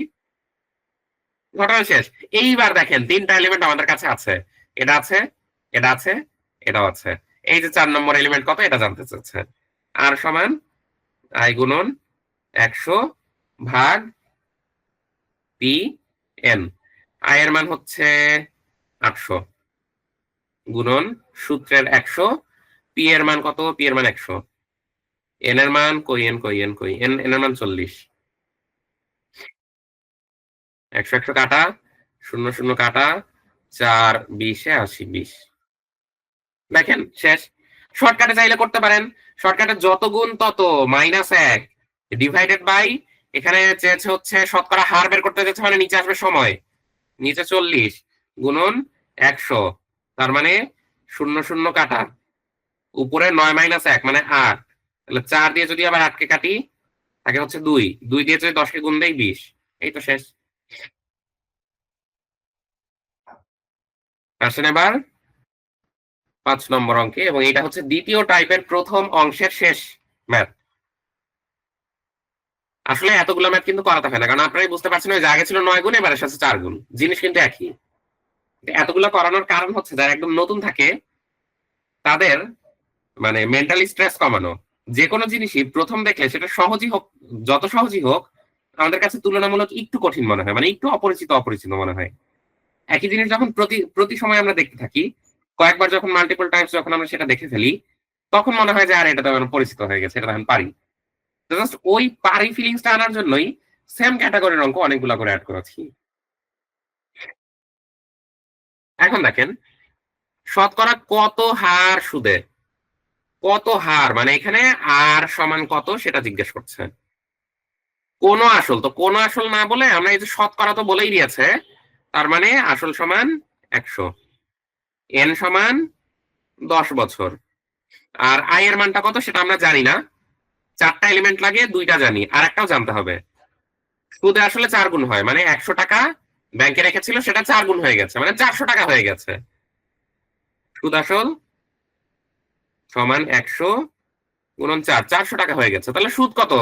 ঘটনা শেষ। এইবার দেখেন 3টা এলিমেন্ট আমাদের কাছে আছে, এটা আছে, এটা আছে, এটাও আছে। এই যে 4 নম্বর এলিমেন্ট কত এটা জানতে চাচ্ছে। আর সমান আই গুণন 100 ভাগ পি এন। আই এর মান হচ্ছে 800 গুণন সূত্রের 100, পি এর মান কত? পি এর মান 100, এন এর মান এন এর মান 40। 100 100 কাটা, 0 0 কাটা, 4 20 এ 80 20। দেখেন শেষ। শর্টকাটে চাইলে করতে পারেন। শর্টকাটে যত গুণ তত মাইনাস 1 ডিভাইডেড বাই, এখানে চেয়েছে হচ্ছে শতকরা হার বের করতে চেয়েছে মানে নিচে আসবে সময়, নিচে 40 গুণন 100, তার মানে 0 0 কাটা, উপরে 9 মাইনাস 1 মানে 8। তাহলে 4 দিয়ে যদি আবার 8 কে কাটি থাকে হচ্ছে 2, 2 দিয়ে যদি 10 কে গুণ দেই 20। এই তো শেষ। আসেন এবার 5 নম্বর অঙ্কে, এবং এটা হচ্ছে দ্বিতীয় টাইপের প্রথম অংশের শেষ ম্যাথ। আসলে এতগুলো ম্যাথ কিন্তু করাতে হয় না, কারণ আপনারাই বুঝতে পারছেন ওই যে আগে ছিল 9 গুণ, এবার এসেছে 4 গুণ, জিনিস কিন্তু একই। এতগুলো করানোর কারণ হচ্ছে যারা একদম নতুন থাকে তাদের মানে মেন্টালি স্ট্রেস কমানো। যে কোনো জিনিসই প্রথম দেখলে সেটা সহজই হোক, যত সহজই হোক, আমাদের কাছে তুলনামূলক একটু কঠিন মনে হয়, মানে একটু অপরিচিত অপরিচিত মনে হয়। একই জিনিস যখন প্রতি প্রতি সময় আমরা দেখতে থাকি, কয়েকবার যখন মাল্টিপল টাইমস যখন আমরা সেটা দেখে ফেলি, তখন মনে হয় যে আর এটা তো এখন পরিচিত হয়ে গেছে, এটা তখন পারি। জাস্ট ওই পারি ফিলিংসটা আনার জন্যই সেম ক্যাটাগরির অঙ্ক অনেকগুলো করে অ্যাড করেছি। এখন দেখেন শতকরা কত হার সুদে কত হার, মানে এখানে আর সমান কত সেটা জিজ্ঞেস করছে। কোন আসল, তো কোন আসল না বলে আমরা এই যে শতকরা তো বলেই দিয়েছে, তার মানে আসল সমান 100, এন সমান 10 বছর। আর আই এর মানটা কত সেটা আমরা জানি না, 4টা এলিমেন্ট লাগে, 2টা জানি, আর একটাও জানতে হবে। সুদে আসলে 4 গুণ হয়, মানে 100 টাকা ব্যাংকে রেখেছিল সেটা 4 গুণ হয়ে গেছে, মানে 400 টাকা হয়ে গেছে। সুদ আসল সমান 100 গুণন 4, 400 টাকা হয়ে গেছে। তাহলে সুদ কত?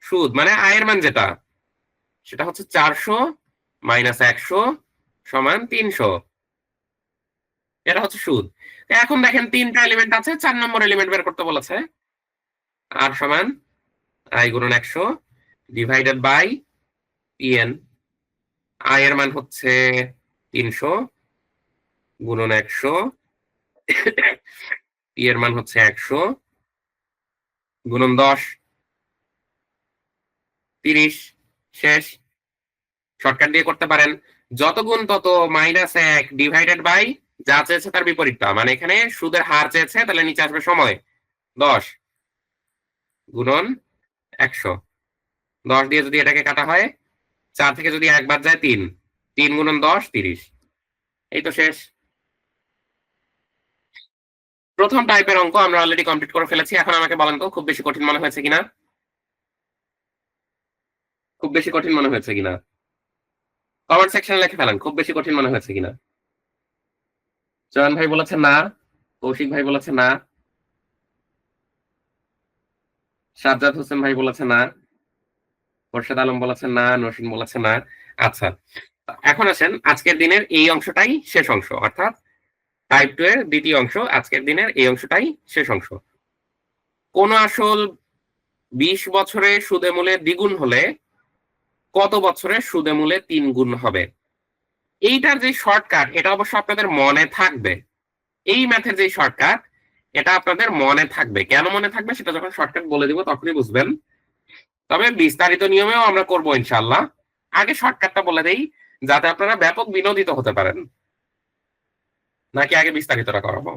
সুদ মানে আয়ের মান যেটা, সেটা হচ্ছে 400 মাইনাস 100 সমান 300। এটা হচ্ছে সুদ। এখন দেখেন 3টা এলিমেন্ট আছে, 4 নম্বর এলিমেন্ট বের করতে বলেছে। আর সমান আই গুণন 100 ডিভাইডেড বাই পিএন। আই এর মান হচ্ছে 300 গুণন 100, পি এর মান হচ্ছে 100 গুণন 10, 30। শেষ। শর্টকাট দিয়ে করতে পারেন, যত গুণ তত -1 ডিভাইডেড বাই যা চেয়েছে তার বিপরীতটা, মানে এখানে সুদের হার চেয়েছে, তাহলে নিচে আসবে সময় 10 গুণন 100। 10 দিয়ে যদি এটাকে কাটা হয়, 4 থেকে যদি 1 বাদ যায় 3, 3 গুণন 10 30। এই তো শেষ। প্রথম টাইপের অঙ্ক আমরা অলরেডি কমপ্লিট করে ফেলেছি। এখন আমাকে বলেন তো খুব বেশি কঠিন মনে হয়েছে কিনা, খুব বেশি কঠিন মনে হয়েছে কিনা? কমেন্ট সেকশনে লিখে ফেলেন খুব বেশি কঠিন মনে হয়েছে কিনা। চয়ন ভাই বলেছে না, কৌশিক ভাই বলেছে না, সাজ্জাদ হোসেন ভাই বলেছে না, খোরশেদ আলম বলেছে না, নসীন বলেছে না। আচ্ছা, এখন আসেন আজকের দিনের এই অংশটাই শেষ অংশ, অর্থাৎ টাইপ 2 এর দ্বিতীয় অংশ। আজকের দিনের এই অংশটাই শেষ অংশ। কোন আসল 20 বছরে সুদে মূলে দ্বিগুণ হলে কত বছরে সুদে মূলে 3 গুণ হবে? এইটার যে শর্টকাট, এটা অবশ্য আপনাদের মনে থাকবে। এই ম্যাথের যে শর্টকাট, এটা আপনাদের মনে থাকবে। কেন মনে থাকবে সেটা যখন শর্টকাট বলে দিব তখনই বুঝবেন। তবে বিস্তারিত নিয়মেও আমরা করব ইনশাআল্লাহ। আগে শর্টকাটটা বলে দেই, যাতে আপনারা ব্যাপক বিনোদিত হতে পারেন। নাকি আগে বিস্তারিতটা করাবো?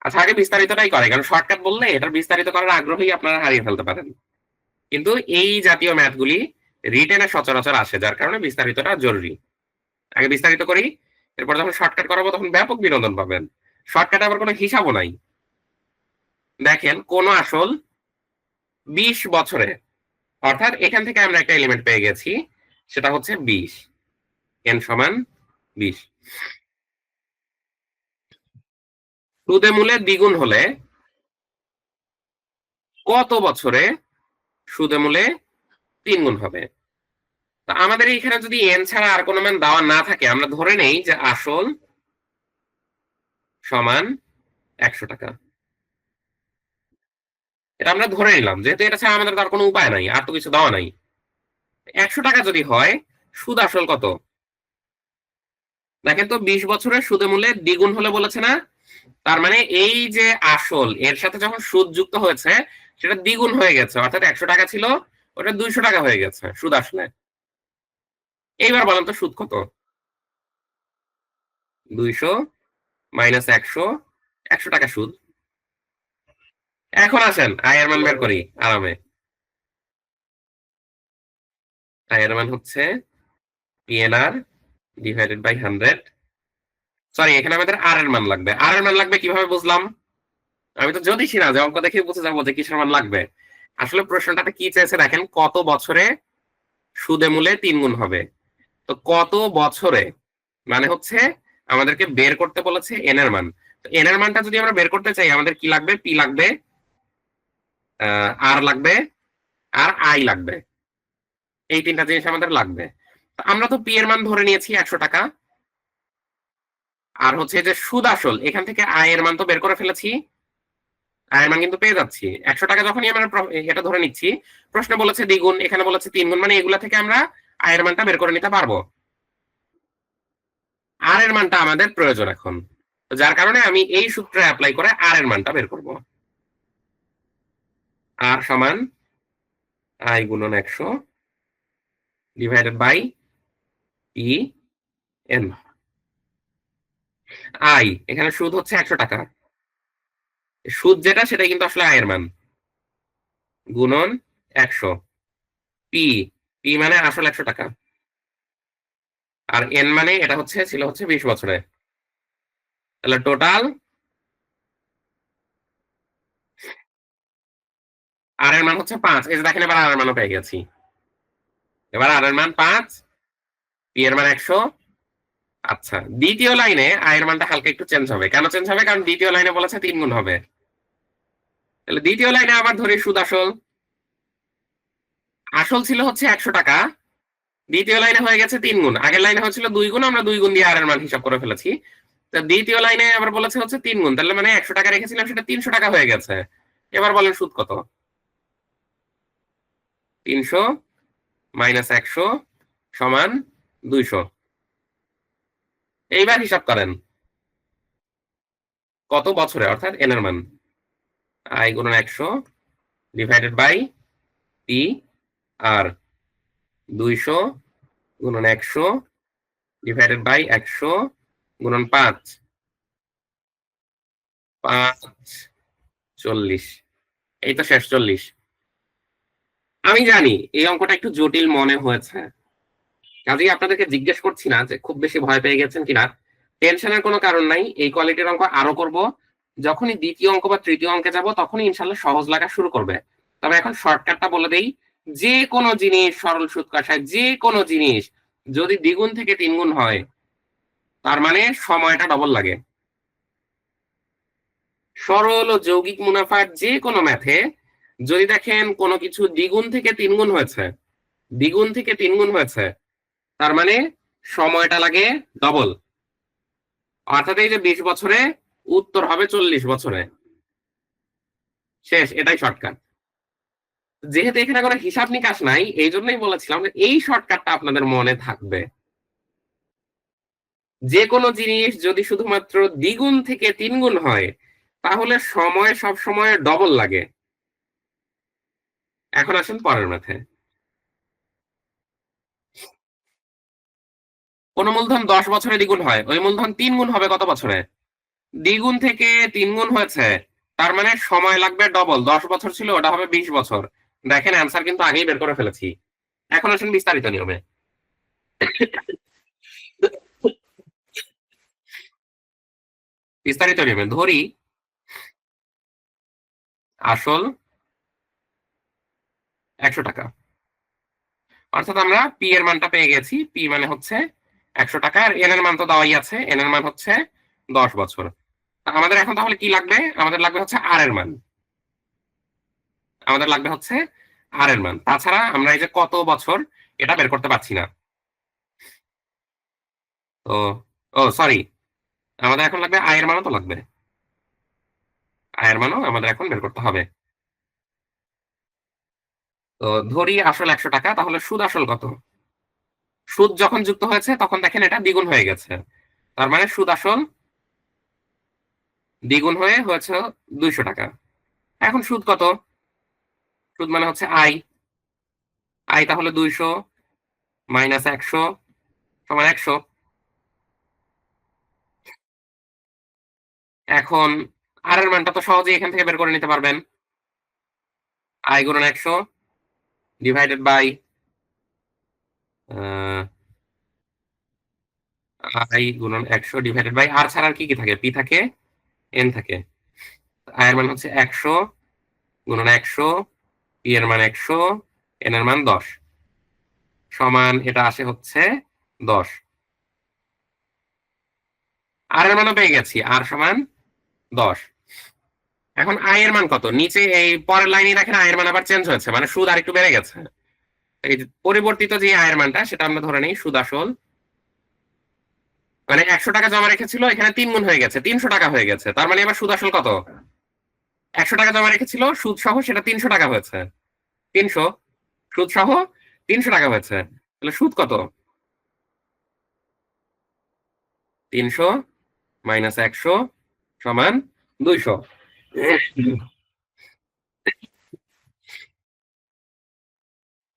আচ্ছা, আগে বিস্তারিতটাই করে, কারণ শর্টকাট বললে এটার বিস্তারিত করার আগ্রহই আপনারা হারিয়ে ফেলতে পারেন। কিন্তু এই জাতীয় ম্যাথগুলি রিটেনে সচরাচর আসে, যার কারণে বিস্তারিতটা জরুরি। আগে বিস্তারিত করি, এরপর যখন শর্টকাট করাবো তখন ব্যাপক বিনোদন পাবেন। শর্টকাটে আবার কোনো হিসাবও নাই। দেখেন, কোন আসল 20 বছরে, অর্থাৎ এখান থেকে আমরা একটা এলিমেন্ট পেয়ে গেছি, সেটা হচ্ছে 20, এন সমান 20। সুদে মূলে দ্বিগুণ হলে কত বছরে সুদে মূলে 3 গুণ হবে? তা আমাদের এখানে যদি এন ছাড়া আর কোনো মান দেওয়া না থাকে, আমরা ধরে নেই যে আসল সমান 100 টাকা। এটা আমরা ধরে নিলাম, যেহেতু এটা ছাড়া আমাদের তার কোনো উপায় নাই, আর তো কিছু দেওয়া নাই। 100 টাকা যদি হয়, সুদ আসল কত? দেখেন তো, 20 বছরের সুদে মূলে দ্বিগুণ হলে বলেছে না, তার মানে এই যে আসল, এর সাথে যখন সুদ যুক্ত হয়েছে সেটা দ্বিগুণ হয়ে গেছে, অর্থাৎ 100 টাকা ছিল ওটা 200 টাকা হয়ে গেছে সুদ আসলে। এইবার বলেন তো সুদ কত? 200 মাইনাস 100, 100 টাকা সুদ। এখন আসেন আয়ের মান বের করি আরামে। আয়ের মান হচ্ছে পিএনআর ডিভাইডেড বাই 100। সরি, এখানে আমাদের আর এর মান লাগবে। আর এর মান লাগবে কিভাবে বুঝলাম? আমি তো জ্যোতিষী না যে অঙ্ক দেখে বুঝে যাবো যে কিসের মান লাগবে। আসলে প্রশ্নটাতে কি চেয়েছে দেখেন, কত বছরে সুদে মূলে 3 গুণ হবে। তো কত বছরে মানে হচ্ছে আমাদেরকে বের করতে বলেছে এন এর মান। তো এন এর মানটা যদি আমরা বের করতে চাই, আমাদের কি লাগবে? পি লাগবে, আর লাগবে, আর আই লাগবে। এই 3টা জিনিস আমাদের লাগবে। তো আমরা তো পি এর মান ধরে নিয়েছি 100 টাকা, আর হচ্ছে যে সুদ আসল, এখান থেকে আয় এর মান তো বের করে ফেলেছি, আয়ের মান কিন্তু পেয়ে যাচ্ছি। 100 টাকা যখনই আমরা এটা ধরে নিচ্ছি, প্রশ্ন বলেছে দ্বিগুণ, এখানে বলেছে 3 গুণ, মানে এগুলা থেকে আমরা আয়ের মানটা বের করে নিতে পারবো। আর এর মানটা আমাদের প্রয়োজন এখন, যার কারণে আমি এই সূত্রে অ্যাপ্লাই করে আর এর মানটা বের করব। আর সমান আই গুণন 100 divided by p n. I এখানে সুদ হচ্ছে 100 টাকা, সুদ যেটা সেটা কিন্তু আসলে আয়ের মান গুণন 100 পি পি মানে আসল 100 টাকা আর এন মানে এটা ছিল 20 বছরে তাহলে টোটাল আর এর মান হচ্ছে 5 এই যে দেখেন এবার আর এর মানও পেয়ে গেছি এবার আর এর মান 5 পি এর মান 100 আচ্ছা দ্বিতীয় লাইনে আয়ের মানটা হালকা একটু চেঞ্জ হবে কেন চেঞ্জ হবে কারণ দ্বিতীয় লাইনে বলেছে 3 গুণ হবে তাহলে দ্বিতীয় লাইনে আবার ধরি সুদ আসল আসল ছিল 100 টাকা দ্বিতীয় লাইনে হয়ে গেছে 3 গুণ আগের লাইনে হয়েছিল 2 গুণ আমরা 2 গুণ দিয়ে আর এর মান হিসাব করে ফেলেছি তো দ্বিতীয় লাইনে আবার বলেছে 3 গুণ তাহলে মানে 100 টাকা রেখেছিলাম সেটা 300 টাকা হয়ে গেছে এবার বলেন সুদ কত 300 মাইনাস 100 সমান 200 এইবার হিসাব করেন কত বছরে অর্থাৎ এন এর মান আই গুণন 100 ডিভাইডেড বাই পি আর 200 গুণন 100 ডিভাইডেড বাই 100 গুণন 5 40 এই তো শেষ 40 আমি জানি এই অঙ্কটা একটু জটিল মনে হয়েছে কাজেই আপনাদেরকে জিজ্ঞেস করছি না যে খুব বেশি ভয় পেয়ে গেছেন কিনা টেনশনের কোনো কারণ নাই এই কোয়ালিটির অঙ্ক আরো করব যখনই দ্বিতীয় অঙ্ক বা তৃতীয় অঙ্কে যাব তখনই ইনশাল্লাহ সহজ লাগা শুরু করবে তবে এখন শর্টকাটটা বলে দেই যে কোনো জিনিস সরল সুদ কষায় যে কোনো জিনিস যদি দ্বিগুণ থেকে 3 গুণ হয় তার মানে সময়টা ডবল লাগে সরল ও যৌগিক মুনাফার যে কোনো ম্যাথে যদি দেখেন কোনো কিছু দ্বিগুণ থেকে 3 গুণ হয়েছে দ্বিগুণ থেকে 3 গুণ হয়েছে তার মানে সময়টা লাগে ডবল অর্থাৎ এই যে 20 বছরে উত্তর হবে 40 বছরে শেষ এটাই শর্টকাট যেহেতু এখানে কোনো হিসাব নিকাশ নাই এই জন্যই বলেছিলাম যে এই শর্টকাটটা আপনাদের মনে থাকবে যে কোনো জিনিস যদি শুধুমাত্র দ্বিগুণ থেকে 3 গুণ হয় তাহলে সময় সব সময় ডবল লাগে এখন আসেন পরের ম্যাথে কোন মূলধন 10 বছরে দ্বিগুণ হয় ওই মূলধন 3 গুণ হবে কত বছরে দ্বিগুণ থেকে 3 গুণ হয়েছে তার মানে সময় লাগবে ডবল 10 বছর ছিল ওটা হবে 20 বছর দেখেন অ্যান্সার কিন্তু আগেই বের করে ফেলেছি এখন আসেন বিস্তারিত নিয়মে বিস্তারিত নিয়মে ধরি আসল 100 টাকা অর্থাৎ আমরা পি এর মানটা পেয়ে গেছি পি মানে হচ্ছে 100 টাকা আর এন এর মান তো দেওয়াই আছে এন এর মান হচ্ছে 10 বছর আমাদের এখন তাহলে কি লাগবে আমাদের লাগবে হচ্ছে আর এর মান আমাদের লাগবে হচ্ছে আর এর মান তাছাড়া আমরা এই যে কত বছর এটা বের করতে পারছি না তো ও সরি আমাদের এখন লাগবে আয়ের মানও তো লাগবে আয়ের মানও আমাদের এখন বের করতে হবে তো ধরি আসল 100 টাকা তাহলে সুদ আসল কত সুদ যখন যুক্ত হয়েছে তখন দেখেন এটা দ্বিগুণ হয়ে গেছে তার মানে সুদ আসল দ্বিগুণ হয়েছে 200 টাকা এখন সুদ কত সুদ মানে হচ্ছে আই আই তাহলে 200 মাইনাস 100 সমান 100 এখন আর এর মানটা তো সহজেই এখান থেকে বের করে নিতে পারবেন আই গুণন 100 ডিভাইডেড বাই আই গুণন 100 ডিভাইডেড বাই আর ছাড়া আর কি কি থাকে পি থাকে এন থাকে আয়ের মান হচ্ছে 100 গুণন 100 পি এর মান 100 এন এর মান 10 সমান এটা আসে হচ্ছে 10 আর এর মানও পেয়ে গেছি আর সমান 10 এখন আয়ের মান কত নিচে এই পরের লাইনে দেখেন আয়ের মান আবার চেঞ্জ হয়েছে মানে সুদ আরেকটু বেড়ে গেছে এই যে পরিবর্তিত যে আয়ের মানটা সেটা আমরা ধরে নিই সুদ আসল মানে 100 টাকা জমা রেখেছিল এখানে 3 গুণ হয়ে গেছে 300 টাকা হয়ে গেছে তার মানে এবার সুদ আসল কত 100 টাকা জমা রেখেছিল সুদ সহ সেটা 300 টাকা হয়েছে 300 সুদ সহ 300 টাকা হয়েছে তাহলে সুদ কত 300 মাইনাস 100 সমান 200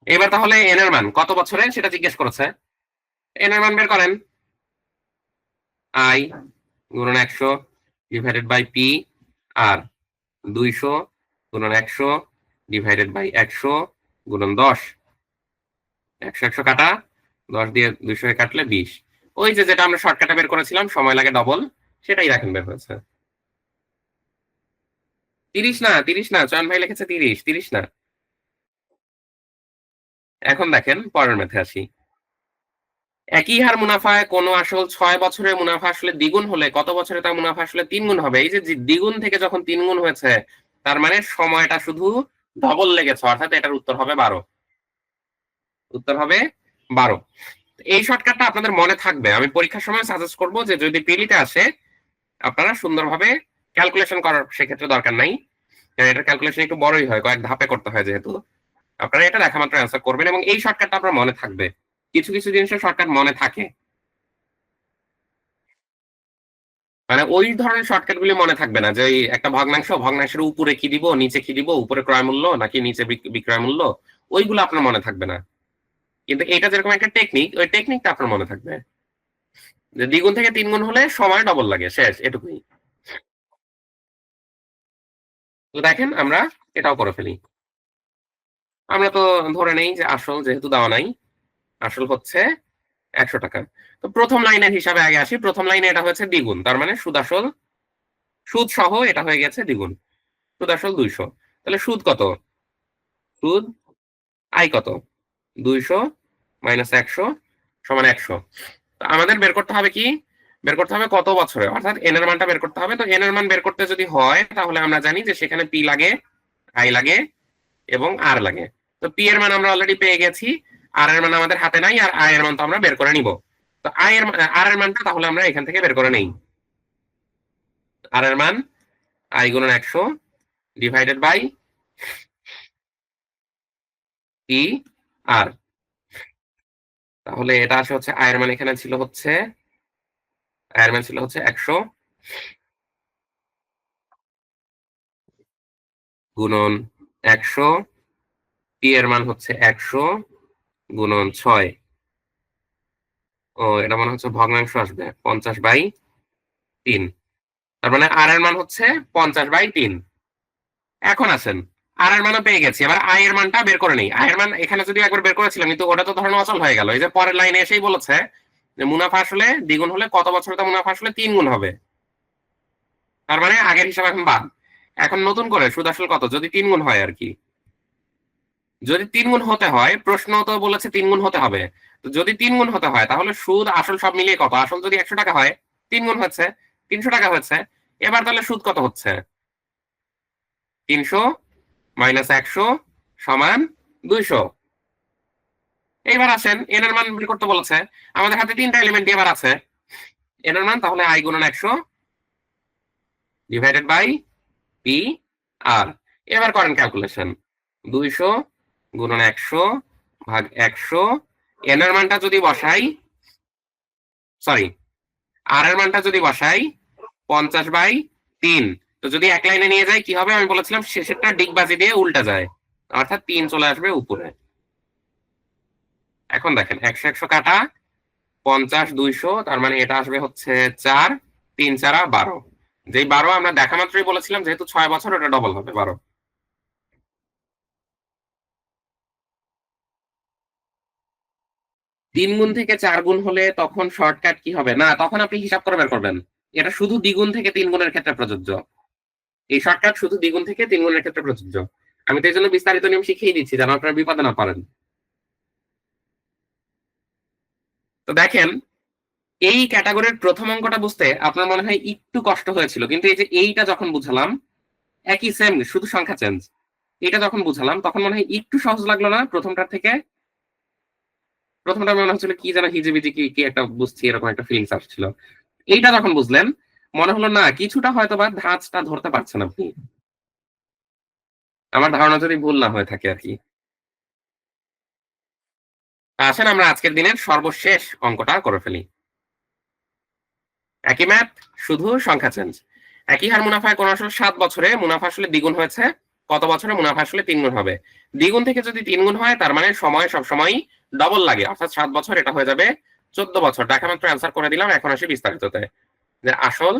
এবার তাহলে এন এর মান কত বছরে সেটা জিজ্ঞেস করেছে এন এর মান বের করেন আই গুণন 100 ডিভাইডেড বাই পি আর 200 গুণন 100 ডিভাইডেড বাই 100 গুণন 10। 100 কাটা, 10 দিয়ে 200 কাটলে 20। ওই যে যেটা আমরা শর্টকাটে বের করেছিলাম সময় লাগে ডবল, সেটাই দেখেন বের হয়েছে। 30 না, 30 না, চয়ন ভাই লিখেছে 30, 30 না। এখন দেখেন পরের ম্যাথে আসি। একই হার মুনাফায় কোন আসল 6 বছরের মুনাফা আসলে দ্বিগুণ হলে কত বছরে তার মুনাফা আসলে 3 গুণ হবে? এই যে দ্বিগুণ থেকে যখন 3 গুণ হয়েছে, তার মানে সময়টা শুধু ডবল লেগেছে, অর্থাৎ এটার উত্তর হবে 12। উত্তর হবে 12। এই শর্টকাটটা আপনাদের মনে থাকবে। আমি পরীক্ষার সময় সাজেস্ট করব যে যদি প্রিলিতে আসে, আপনারা সুন্দরভাবে ক্যালকুলেশন করার সেক্ষেত্রে দরকার নাই। এটার ক্যালকুলেশন একটু বড়ই হয়, কয়েক ধাপে করতে হয় যেহেতু। আপনারা এটা দেখা মাত্র অ্যান্সার করবেন এবং এই শর্টকাটটা আপনার মনে থাকবে। কিছু, কিছু জিনিসের শর্টকাট মনে থাকে। মানে ওই ধরনের শর্টকাট গুলি মনে থাকবে না যে, এই একটা ভগ্নাংশ, ভগ্নাংশের উপরে কি দিব, নিচে কি দিব, উপরে ক্রয় মূল্য নাকি নিচে বিক্রয় মূল্য, ওইগুলো আপনার মনে থাকবে না। কিন্তু এটা যেরকম একটা টেকনিক, ওই টেকনিকটা আপনার মনে থাকবে। যে দ্বিগুণ থেকে 3 গুণ হলে সময় ডবল লাগে, শেষ এটুকুই। তো দেখেন আমরা এটাও করে ফেলি। আমরা তো ধরে নেই যে আসল যেহেতু দেওয়া নাই, আসল হচ্ছে ৳100। তো প্রথম লাইনের হিসাবে আগে আসি। প্রথম লাইনে এটা হয়েছে দ্বিগুণ। তার মানে সুদ আসল, সুদ সহ এটা হয়ে গেছে দ্বিগুণ। সুদ আসল 200। তাহলে সুদ কত? সুদ আয় কত? 200 মাইনাস 100 সমান 100। তো আমাদের বের করতে হবে কি? বের করতে হবে কত বছরে? অর্থাৎ n এর মানটা বের করতে হবে। তো n এর মান বের করতে যদি হয় তাহলে আমরা জানি যে সেখানে p লাগে, i লাগে এবং r লাগে। তো p এর মান আমরা অলরেডি পেয়ে গেছি। r এর মান আমাদের হাতে নাই, আর i এর মান তো আমরা বের করে নিব। তো r এর মানটা তাহলে আমরা এখান থেকে বের করে নেই। r এর মান i গুণন 100 ডিভাইডেড বাই p r। তাহলে এটা আসে হচ্ছে i এর মান এখানে ছিল হচ্ছে, i এর মান ছিল হচ্ছে 100 গুণন 100, p এর মান হচ্ছে 100 গুণন 6। ও এটা মনে হচ্ছে ভগ্নাংশ আসবে 50/3। তার মানে r এর মান হচ্ছে 50/3। এখন আসেন, r এর মানও পেয়ে গেছি। এবার i এর মানটা বের করে নেই। i এর মান এখানে যদি একবার বের করেছিলাম, কিন্তু ওটা তো ধরেন অচল হয়ে গেল। এই যে পরের লাইনে এসেই বলেছে যে মুনাফা আসলে দ্বিগুণ হলে কত বছরে তা মুনাফা আসলে 3 গুণ হবে। তার মানে আগের হিসাব এখন বাদ। এখন নতুন করে সুদ আসল কত যদি 3 গুণ হয় আর কি। যদি 3 গুণ হতে হয়, প্রশ্ন তো বলেছে 3 গুণ হতে হবে। তো যদি 3 গুণ হতে হয় তাহলে সুদ আসল সব মিলিয়ে কত? আসল যদি 100 টাকা হয়, 3 গুণ হচ্ছে, 300 টাকা হচ্ছে। এবার তাহলে সুদ কত হচ্ছে? 300 মাইনাস 100 সমান 200। এইবার আসেন n এর মান বের করতে বলেছে। আমাদের হাতে 3টা এলিমেন্ট এবার আছে। n এর মান তাহলে i গুণন 100 ডিভাইডেড বাই p r। এবার করেন ক্যালকুলেশন। 200 গুণন 100 ভাগ 100। n এর মানটা যদি বসাই, সরি, r এর মানটা যদি বসাই 50/3। তো যদি এক লাইনে নিয়ে যাই কি হবে? আমি বলেছিলাম শেষেরটা ডিগবাজি দিয়ে উল্টা যায়, অর্থাৎ 3 চলে আসবে উপরে। এখন দেখেন 100 কাটা, 50 200, তার মানে এটা আসবে হচ্ছে 4, 3 4 12। যেই 12 আমরা দেখা মাত্রই বলেছিলাম যেহেতু 6 বছর ওটা ডবল হবে 12। 3 গুণ থেকে 4 গুণ হলে তখন শর্টকাট কি হবে? না, তখন আপনি হিসাব করে বের করবেন। এটা শুধু দ্বিগুণ থেকে 3 গুণের ক্ষেত্রে প্রযোজ্য। এই শর্টকাট শুধু দ্বিগুণ থেকে 3 গুণের ক্ষেত্রে প্রযোজ্য। আমি তো এই জন্য বিস্তারিত নিয়ম শিখিয়ে দিচ্ছি যেন আপনারা বিপদে না পড়েন। তো দেখেন, এই ক্যাটাগরির প্রথম অঙ্কটা বুঝতে আপনার মনে হয় একটু কষ্ট হয়েছিল, কিন্তু এই যে এইটা যখন বুঝালাম, একই সেম, শুধু সংখ্যা চেঞ্জ। এটা যখন বুঝালাম তখন মনে হয় একটু সহজ লাগলো না প্রথমটার থেকে? প্রথমটা মনে হচ্ছিল কি যেন হিজিবিজি কি কি একটা বুঝছি, এরকম একটা ফিলিংস আসছিল। এইটা যখন বুঝলেন মনে হলো না কিছুটা হয়তো বা ধাঁচটা ধরতে পারছেন আপনি। আমার ধারণা যদি ভুল না হয়ে থাকে আর কি। আসেন আমরা আজকের দিনের সর্বশেষ অঙ্কটা করে ফেলি। একই ম্যাথ, শুধু সংখ্যা চেঞ্জ। একই হার মুনাফায় কোন আসলে 7 বছরে মুনাফা আসলে দ্বিগুণ হয়েছে, কত বছরে মুনাফা আসলে 3 গুণ হবে? দ্বিগুণ থেকে যদি 3 গুণ হয় তার মানে সময় সবসময়ই ডবল লাগে, অর্থাৎ 7 বছর এটা হয়ে যাবে 14 বছর। দেখা মাত্র অ্যান্সার করে দিলাম। এখন আসি বিস্তারিততে। যে আসল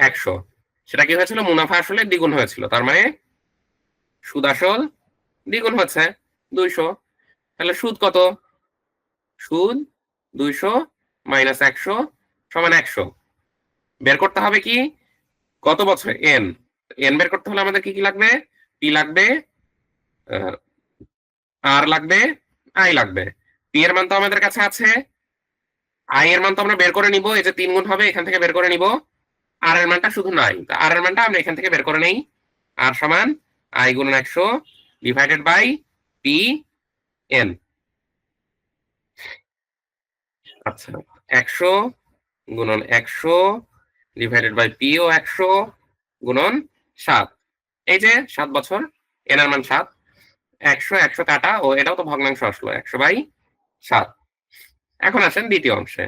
100 সেটা কি হয়েছিল, মুনাফা আসলে দ্বিগুণ হয়েছিল, তার মানে সুদ আসল দ্বিগুণ হচ্ছে 200। তাহলে সুদ কত, সুদ 200 মাইনাস 100 সমান 100। বের করতে হবে কি, কত বছর এন, এন বের করতে হলে আমাদের কি কি লাগবে, পি লাগবে, আর লাগবে, আই লাগবে। পি এর মান তো আমাদের কাছে আছে, আই এর মান তো আমরা বের করে নিব, এই যে 3 গুণ হবে এখান থেকে বের করে নিব, আর এর মানটা শুধু নাই, তো আর এর মানটা আমরা এখান থেকে বের করে নেই। আর সমান আই গুণন 100 ডিভাইডেড বাই পি এন। আচ্ছা, 100 গুণন 100 ডিভাইডেড বাই পি ও 100 গুণন 7, এই যে 7 বছর, এন এর মান 7, 100 100 কাটা, ও এটাও তো ভগ্নাংশ আসলো, 100/7। এখন আসেন দ্বিতীয় অংশে।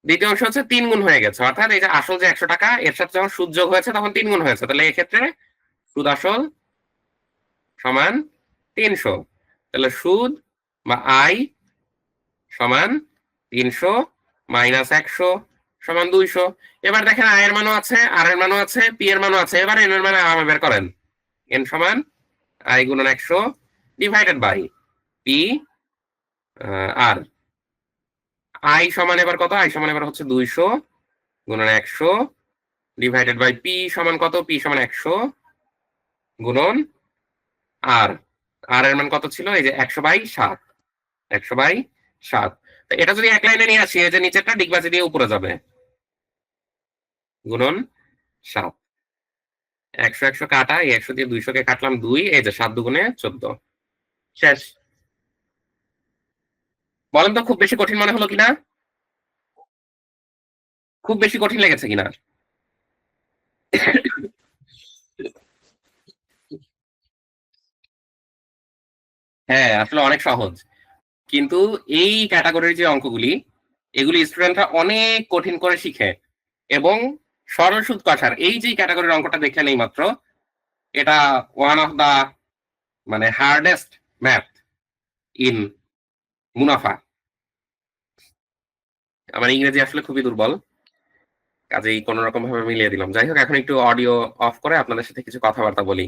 দ্বিতীয় অংশ হচ্ছে 3 গুণ হয়ে গেছে, অর্থাৎ এই যে আসল যে 100 টাকা এর সাথে যখন সুদ যোগ হয়েছে তখন 3 গুণ হয়েছে, তাহলে এই ক্ষেত্রে সুদ আসল সমান 300। তাহলে সুদ বা আই সমান 300 মাইনাস 100 সমান 200। এবার দেখেন আই এর মানও আছে, আর এর মানও আছে, পি এর মানও আছে, এবার এন এর মান আমাকে বের করেন। এন সমান আই গুণন 100 divided by p r. I সমান এবার কত, আই সমান এবার হচ্ছে 200 গুণন 100 ডিভাইডেড বাই পি সমান কত, পি সমান 100 গুণন আর। আর এর মান কত ছিল, এই যে 100/7, 100/7। তো এটা যদি এক লাইনে নিয়ে আসি, এই যে নিচেরটা ডিগবাজি দিয়ে উপরে যাবে, গুণন 7। 100 100 কাটা, এই 100 দিয়ে 200 কে কাটলাম 2, এই যে 7 দুগুণে 14। শেষ। বলেন তো খুব বেশি কঠিন মনে হলো কিনা, খুব বেশি কঠিন লেগেছে কিনা? হ্যাঁ, আসলে অনেক সহজ, কিন্তু এই ক্যাটাগরির যে অঙ্কগুলি, এগুলি স্টুডেন্টরা অনেক কঠিন করে শিখে, এবং সরল সুদ কষার এই যে ক্যাটাগরির অঙ্কটা দেখলেন এই মাত্র, এটা ওয়ান অফ দা মানে হার্ডেস্ট ম্যাথ ইন মুনাফা। আমার ইংরেজি আসলে খুবই দুর্বল, কাজেই কোন রকম ভাবে মিলিয়ে দিলাম। যাই হোক, এখন একটু অডিও অফ করে আপনাদের সাথে কিছু কথাবার্তা বলি।